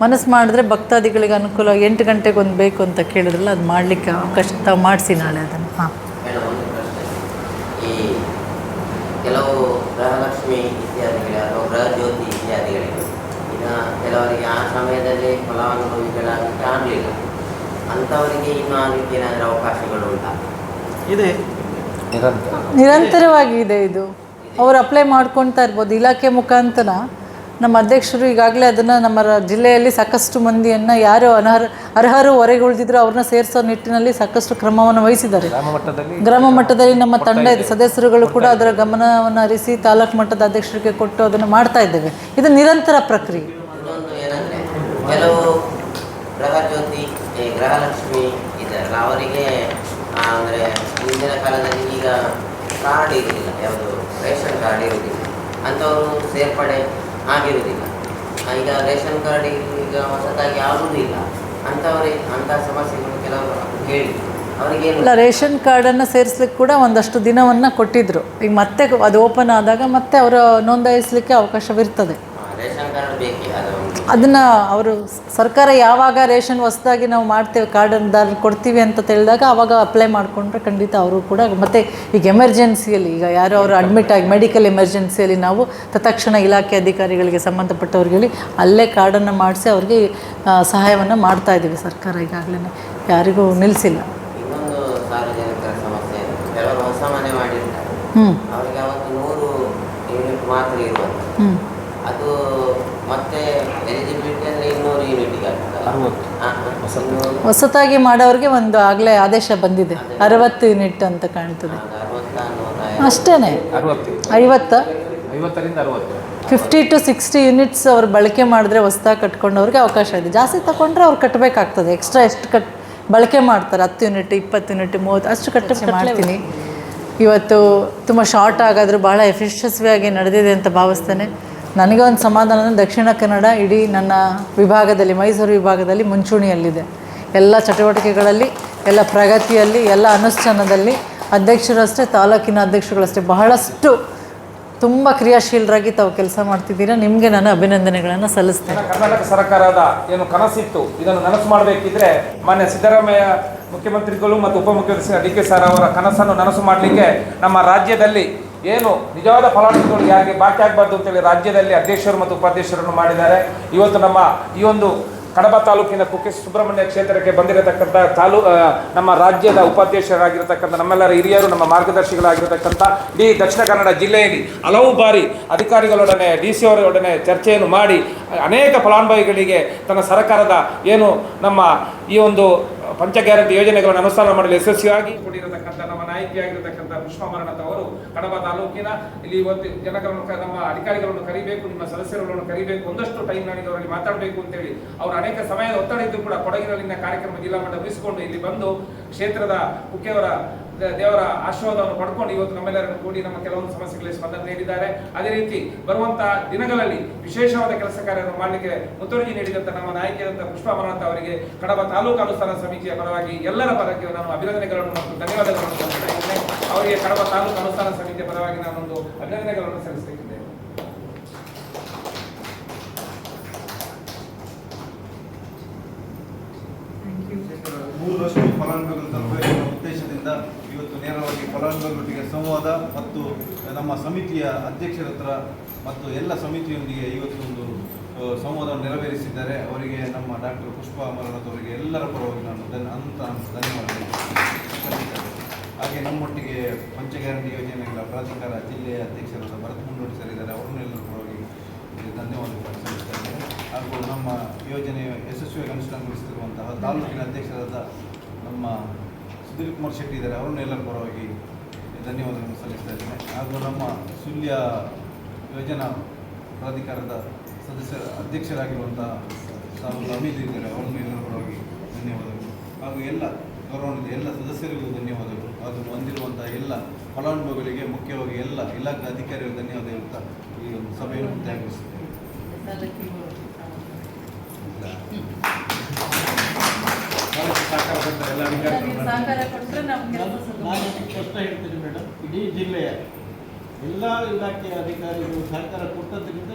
ಮನಸ್ಸು ಮಾಡಿದ್ರೆ ಭಕ್ತಾದಿಗಳಿಗೆ ಅನುಕೂಲ 8 ಗಂಟೆಗೆ ಒಂದು ಬೇಕು ಅಂತ ಕೇಳಿದ್ರಲ್ಲ, ಅದು ಮಾಡಲಿಕ್ಕೆ ಅವಕಾಶ ತಾವು ಮಾಡಿಸಿ ನಾಳೆ ಅದನ್ನು. ಹಾಂ, ಈ ಕೆಲವು ಗೃಹಲಕ್ಷ್ಮಿ ಇತ್ಯಾದಿಗಳಿಗೆ ಅಥವಾ ಗೃಹಜ್ಯೋತಿ ಇತ್ಯಾದಿಗಳಿಗೆ ಈಗ ಕೆಲವರಿಗೆ ಆ ಸಮಯದಲ್ಲಿ ಫಲಾನುಭವಿಗಳಾಗಲಿಕ್ಕೆ ಆಗಲಿಲ್ಲ, ಅಂಥವರಿಗೆ ಇನ್ನೂ ಆಗಲಿಕ್ಕೆ ಏನಾದರೂ ಅವಕಾಶಗಳು ಉಂಟಾ? ಇದೆ, ನಿರಂತರವಾಗಿ ಇದೆ. ಇದು ಅವರು ಅಪ್ಲೈ ಮಾಡ್ಕೊಳ್ತಾ ಇರ್ಬೋದು ಇಲಾಖೆ ಮುಖಾಂತರ. ನಮ್ಮ ಅಧ್ಯಕ್ಷರು ಈಗಾಗಲೇ ಅದನ್ನು ನಮ್ಮ ಜಿಲ್ಲೆಯಲ್ಲಿ ಸಾಕಷ್ಟು ಮಂದಿಯನ್ನು ಯಾರು ಅರ್ಹರು ಹೊರಗೆ ಉಳಿದಿದ್ರು ಅವ್ರನ್ನ ಸೇರಿಸೋ ನಿಟ್ಟಿನಲ್ಲಿ ಸಾಕಷ್ಟು ಕ್ರಮವನ್ನು ವಹಿಸಿದ್ದಾರೆ. ಗ್ರಾಮ ಮಟ್ಟದಲ್ಲಿ ನಮ್ಮ ತಂಡ ಸದಸ್ಯರುಗಳು ಕೂಡ ಅದರ ಗಮನವನ್ನು ಹರಿಸಿ ತಾಲೂಕು ಮಟ್ಟದ ಅಧ್ಯಕ್ಷರಿಗೆ ಕೊಟ್ಟು ಅದನ್ನು ಮಾಡ್ತಾ ಇದ್ದೇವೆ. ಇದು ನಿರಂತರ ಪ್ರಕ್ರಿಯೆ. ಇನ್ನೊಂದು ಏನಂದರೆ, ಕೆಲವು ಗೃಹಜ್ಯೋತಿ ಗೃಹಲಕ್ಷ್ಮಿ ಇದ್ದಾರಲ್ಲ, ಅವರಿಗೆ ಅಂದರೆ ಹಿಂದಿನ ಕಾಲದಲ್ಲಿ ಈಗ ಕಾರ್ಡ್ ಇರಲಿಲ್ಲ, ಯಾವುದು ರೇಷನ್ ಕಾರ್ಡ್ ಇರುವುದಿಲ್ಲ, ಅಂಥವರು ಸೇರ್ಪಡೆ ಆಗಿರುವುದಿಲ್ಲ. ಈಗ ರೇಷನ್ ಕಾರ್ಡ್ ಈಗ ಹೊಸದಾಗಿ ಆಗುವುದಿಲ್ಲ, ಅಂಥ ಸಮಸ್ಯೆಗಳು ಕೆಲವರು ಹೇಳಿ ಅವರಿಗೆ ಇಲ್ಲ, ರೇಷನ್ ಕಾರ್ಡನ್ನು ಸೇರಿಸ್ಲಿಕ್ಕೆ ಕೂಡ ಒಂದಷ್ಟು ದಿನವನ್ನು ಕೊಟ್ಟಿದ್ದರು. ಈಗ ಮತ್ತೆ ಅದು ಓಪನ್ ಆದಾಗ ಮತ್ತೆ ಅವರು ನೋಂದಾಯಿಸಲಿಕ್ಕೆ ಅವಕಾಶವಿರ್ತದೆ. ರೇಷನ್ ಕಾರ್ಡ್ ಬೇಕೇ ಅದನ್ನು ಅವರು ಸರ್ಕಾರ ಯಾವಾಗ ರೇಷನ್ ಹೊಸದಾಗಿ ನಾವು ಮಾಡ್ತೇವೆ ಕಾರ್ಡನ್ನು ಕೊಡ್ತೀವಿ ಅಂತ ತಿಳಿದಾಗ ಆವಾಗ ಅಪ್ಲೈ ಮಾಡಿಕೊಂಡ್ರೆ ಖಂಡಿತ ಅವರು ಕೂಡ. ಮತ್ತು ಈಗ ಎಮರ್ಜೆನ್ಸಿಯಲ್ಲಿ ಈಗ ಯಾರು ಅವರು ಅಡ್ಮಿಟ್ ಆಗಿ ಮೆಡಿಕಲ್ ಎಮರ್ಜೆನ್ಸಿಯಲ್ಲಿ ನಾವು ತತ್ಕ್ಷಣ ಇಲಾಖೆ ಅಧಿಕಾರಿಗಳಿಗೆ ಸಂಬಂಧಪಟ್ಟವ್ರಿಗೆ ಅಲ್ಲೇ ಕಾರ್ಡನ್ನು ಮಾಡಿಸಿ ಅವ್ರಿಗೆ ಸಹಾಯವನ್ನು ಮಾಡ್ತಾ ಇದ್ದೀವಿ. ಸರ್ಕಾರ ಈಗಾಗಲೇ ಯಾರಿಗೂ ನಿಲ್ಲಿಸಿಲ್ಲ. ಇನ್ನೊಂದು ಸಾರ್ವಜನಿಕರ ಸಮಸ್ಯೆ, ಕೆಲವರು ಹೊಸ ಮನೆ ಮಾಡಿರ್ತಾರೆ, ಅವರಿಗೆ ಅವತ್ತು 100 ಯೂನಿಟ್ ಮಾತ್ರ ಇರುವಂಥದ್ದು. ಅದು ಮತ್ತೆ ಎಲಿಜಿಬಿಲಿಟಿ ಅಂದರೆ 200 ಯೂನಿಟಿಗೆ ಹೊಸತಾಗಿ ಮಾಡೋರಿಗೆ ಒಂದು ಆಗಲೇ ಆದೇಶ ಬಂದಿದೆ, 60 ಯೂನಿಟ್ ಅಂತ ಕಾಣ್ತದೆ. ಅಷ್ಟೇ, 50 50 to 60 ಯೂನಿಟ್ಸ್ ಅವ್ರು ಬಳಕೆ ಮಾಡಿದ್ರೆ ಹೊಸದಾಗಿ ಕಟ್ಕೊಂಡವ್ರಿಗೆ ಅವಕಾಶ ಇದೆ. ಜಾಸ್ತಿ ತಗೊಂಡ್ರೆ ಅವ್ರು ಕಟ್ಟಬೇಕಾಗ್ತದೆ. ಎಕ್ಸ್ಟ್ರಾ ಎಷ್ಟು ಬಳಕೆ ಮಾಡ್ತಾರೆ, 10 ಯೂನಿಟ್ 20 ಯೂನಿಟ್ 30 ಅಷ್ಟು ಮಾಡ್ತೀನಿ. ಇವತ್ತು ತುಂಬ ಶಾರ್ಟ್ ಆಗಾದರೂ ಭಾಳ ಯಶಸ್ವಿಯಾಗಿ ನಡೆದಿದೆ ಅಂತ ಭಾವಿಸ್ತೇನೆ. ನನಗೆ ಒಂದು ಸಮಾಧಾನ, ದಕ್ಷಿಣ ಕನ್ನಡ ಇಡೀ ನನ್ನ ವಿಭಾಗದಲ್ಲಿ, ಮೈಸೂರು ವಿಭಾಗದಲ್ಲಿ ಮುಂಚೂಣಿಯಲ್ಲಿದೆ. ಎಲ್ಲ ಚಟುವಟಿಕೆಗಳಲ್ಲಿ, ಎಲ್ಲ ಪ್ರಗತಿಯಲ್ಲಿ, ಎಲ್ಲ ಅನುಷ್ಠಾನದಲ್ಲಿ ಅಧ್ಯಕ್ಷರು ಅಷ್ಟೇ, ತಾಲೂಕಿನ ಅಧ್ಯಕ್ಷರುಗಳಷ್ಟೇ ಬಹಳಷ್ಟು ತುಂಬ ಕ್ರಿಯಾಶೀಲರಾಗಿ ತಾವು ಕೆಲಸ ಮಾಡ್ತಿದ್ದೀರಾ. ನಿಮಗೆ ನಾನು ಅಭಿನಂದನೆಗಳನ್ನು ಸಲ್ಲಿಸ್ತೇನೆ. ಕರ್ನಾಟಕ ಸರ್ಕಾರದ ಏನು ಕನಸಿತ್ತು, ಇದನ್ನು ನನಸು ಮಾಡಬೇಕಿದ್ರೆ ಮಾನ್ಯ ಸಿದ್ದರಾಮಯ್ಯ ಮುಖ್ಯಮಂತ್ರಿಗಳು ಮತ್ತು ಉಪಮುಖ್ಯಮಂತ್ರಿ DK ಸರ್ ಅವರ ಕನಸನ್ನು ನನಸು ಮಾಡಲಿಕ್ಕೆ ನಮ್ಮ ರಾಜ್ಯದಲ್ಲಿ ಏನು ನಿಜವಾದ ಫಲಾನುಭವಿಗಳು ಯಾರಿಗೆ ಬಾಕಿ ಆಗಬಾರ್ದು ಅಂತೇಳಿ ರಾಜ್ಯದಲ್ಲಿ ಅಧ್ಯಕ್ಷರು ಮತ್ತು ಉಪಾಧ್ಯಕ್ಷರನ್ನು ಮಾಡಿದ್ದಾರೆ. ಇವತ್ತು ನಮ್ಮ ಈ ಒಂದು ಕಡಬ ತಾಲೂಕಿನ ಕುಕ್ಕೆ ಸುಬ್ರಹ್ಮಣ್ಯ ಕ್ಷೇತ್ರಕ್ಕೆ ಬಂದಿರತಕ್ಕಂಥ ನಮ್ಮ ರಾಜ್ಯದ ಉಪಾಧ್ಯಕ್ಷರಾಗಿರ್ತಕ್ಕಂಥ ನಮ್ಮೆಲ್ಲರ ಹಿರಿಯರು, ನಮ್ಮ ಮಾರ್ಗದರ್ಶಿಗಳಾಗಿರ್ತಕ್ಕಂಥ ಇಡೀ ದಕ್ಷಿಣ ಕನ್ನಡ ಜಿಲ್ಲೆಯಲ್ಲಿ ಹಲವು ಬಾರಿ ಅಧಿಕಾರಿಗಳೊಡನೆ DC ಅವರೊಡನೆ ಚರ್ಚೆಯನ್ನು ಮಾಡಿ ಅನೇಕ ಫಲಾನುಭವಿಗಳಿಗೆ ತನ್ನ ಸರ್ಕಾರದ ಏನು ನಮ್ಮ ಈ ಒಂದು ಪಂಚ ಗ್ಯಾರಂಟಿ ಯೋಜನೆಗಳನ್ನು ಅನುಷ್ಠಾನ ಮಾಡಲು ಯಶಸ್ವಿಯಾಗಿ ಕೊಟ್ಟಿರತಕ್ಕಂಥ ನಮ್ಮ ನಾಯಕಿಯಾಗಿರತಕ್ಕಂಥ ಪುಷ್ಪ ಮರಣತ್ ಅವರು ಕಡಬ ತಾಲೂಕಿನ ಇಲ್ಲಿ ಇವತ್ತು ಜನಗಳನ್ನು ನಮ್ಮ ಅಧಿಕಾರಿಗಳನ್ನು ಕರಿಬೇಕು, ನಿಮ್ಮ ಸದಸ್ಯರುಗಳನ್ನು ಕರಿಬೇಕು, ಒಂದಷ್ಟು ಟೈಮ್ ನನಗೆ ಅವರಲ್ಲಿ ಮಾತಾಡಬೇಕು ಅಂತೇಳಿ ಅವರು ಅನೇಕ ಸಮಯದ ಒತ್ತಡ ಇದ್ದು ಕೂಡ ಕೊಡಗಿನಲ್ಲಿನ ಕಾರ್ಯಕ್ರಮ ಜಿಲ್ಲಾ ಮಟ್ಟ ಮುಗಿಸಿಕೊಂಡು ಇಲ್ಲಿ ಬಂದು ಕ್ಷೇತ್ರದ ಮುಖ್ಯವರ ದೇವರ ಆಶೀರ್ವಾದವನ್ನು ಪಡ್ಕೊಂಡು ಇವತ್ತು ನಮ್ಮೆಲ್ಲರನ್ನು ಕೂಡಿ ನಮ್ಮ ಕೆಲವೊಂದು ಸಮಸ್ಯೆಗಳಿಗೆ ಸ್ಪಂದನೆ ನೀಡಿದ್ದಾರೆ. ಅದೇ ರೀತಿ ಬರುವಂತಹ ದಿನಗಳಲ್ಲಿ ವಿಶೇಷವಾದ ಕೆಲಸ ಕಾರ್ಯವನ್ನು ಮಾಡಲಿಕ್ಕೆ ಮುತುವರ್ಜಿ ನೀಡಿದಂಥ ನಮ್ಮ ನಾಯಕಿಯಾದಂಥ ಪುಷ್ಪ ಮರಣತ್ ಅವರಿಗೆ ಕಡಬ ತಾಲೂಕು ಅನುಷ್ಠಾನ ಸಮಿತಿಯ ಪರವಾಗಿ ಎಲ್ಲರ ಪರವಾಗಿ ನಾನು ಅಭಿನಂದನೆಗಳನ್ನು ಮತ್ತು ಧನ್ಯವಾದಗಳನ್ನು ಸಲ್ಲಿಸ್ತಾ ಇದ್ದೇನೆ. ಅವರಿಗೆ ಕಡಬ ತಾಲೂಕು ಅನುಷ್ಠಾನ ಸಮಿತಿಯ ಪರವಾಗಿ ನಾನೊಂದು ಅಭಿನಂದನೆಗಳನ್ನು ಸಲ್ಲಿಸುತ್ತಿದ್ದೇನೆ. ಮೂರು ವರ್ಷ ಫಲಾನುಭವಿಗಳ ಉದ್ದೇಶದಿಂದ ಇವತ್ತು ನೇರವಾಗಿ ಫಲಾನುಭವಿಗಳೊಟ್ಟಿಗೆ ಸಂವಾದ ಮತ್ತು ನಮ್ಮ ಸಮಿತಿಯ ಅಧ್ಯಕ್ಷರ ಹತ್ರ ಮತ್ತು ಎಲ್ಲ ಸಮಿತಿಯೊಂದಿಗೆ ಇವತ್ತು ಒಂದು ಸಂವಾದವನ್ನು ನೆರವೇರಿಸಿದ್ದಾರೆ. ಅವರಿಗೆ ನಮ್ಮ ಡಾಕ್ಟರ್ ಪುಷ್ಪಾ ಅಮರನಾಥ್ ಅವರಿಗೆ ಎಲ್ಲರ ಪರವಾಗಿ ನಾನು ಧನ್ಯವಾದಗಳು. ಹಾಗೆ ನಮ್ಮೊಟ್ಟಿಗೆ ಪಂಚ ಗ್ಯಾರಂಟಿ ಯೋಜನೆಗಳ ಪ್ರಾಧಿಕಾರ ಜಿಲ್ಲೆಯ ಅಧ್ಯಕ್ಷರಾದ ಭರತ್ ಮುಂಡೋಡಿ ಸರ್ ಇದ್ದಾರೆ. ಅವರನ್ನು ಎಲ್ಲರ ಪರವಾಗಿ ಧನ್ಯವಾದಗಳು ಸಲ್ಲಿಸ್ತಾ ಇದ್ದೇನೆ. ಹಾಗೂ ನಮ್ಮ ಯೋಜನೆ ಯಶಸ್ವಿಯಾಗಿ ಅನುಷ್ಠಾನಗೊಳಿಸುತ್ತಿರುವಂತಹ ತಾಲೂಕಿನ ಅಧ್ಯಕ್ಷರಾದ ನಮ್ಮ ಸುಧೀರ್ ಕುಮಾರ್ ಶೆಟ್ಟಿ ಇದ್ದಾರೆ. ಅವರನ್ನು ಎಲ್ಲರ ಪರವಾಗಿ ಧನ್ಯವಾದಗಳನ್ನು ಸಲ್ಲಿಸ್ತಾ ಇದ್ದೇನೆ. ಹಾಗೂ ನಮ್ಮ ಸುಳ್ಯ ಯೋಜನಾ ಪ್ರಾಧಿಕಾರದ ಅಧ್ಯಕ್ಷರಾಗಿರುವಂತಹ ಸಾವು ಅಮೀದ್ ಇದ್ದಾರೆ. ಅವರನ್ನು ಎಲ್ಲರ ಪರವಾಗಿ ಧನ್ಯವಾದಗಳು. ಹಾಗೂ ಎಲ್ಲ ಗೌರವಾನ್ವಿತ ಎಲ್ಲ ಸದಸ್ಯರಿಗೂ ಧನ್ಯವಾದಗಳು. ಹಾಗೂ ಹೊಂದಿರುವಂಥ ಎಲ್ಲ ಫಲಾನುಭವಿಗಳಿಗೆ ಮುಖ್ಯವಾಗಿ ಎಲ್ಲ ಇಲಾಖಾ ಅಧಿಕಾರಿಗಳು ಧನ್ಯವಾದ ಹೇಳ್ತಾ ಈ ಒಂದು ಸಭೆಯನ್ನು ಮುಕ್ತಾಯಗೊಳಿಸುತ್ತೇವೆ. ಎಲ್ಲ ಸಹಕಾರ ಕೊಟ್ಟರೆ ನಮಗೆ ನಾನು ಸ್ಪಷ್ಟ ಹೇಳ್ತೀನಿ ಮೇಡಮ್, ಇಡೀ ಜಿಲ್ಲೆಯ ಎಲ್ಲ ಇಲಾಖೆಯ ಅಧಿಕಾರಿಗಳು ಸಹಕಾರ ಕೊಟ್ಟದ್ರಿಂದ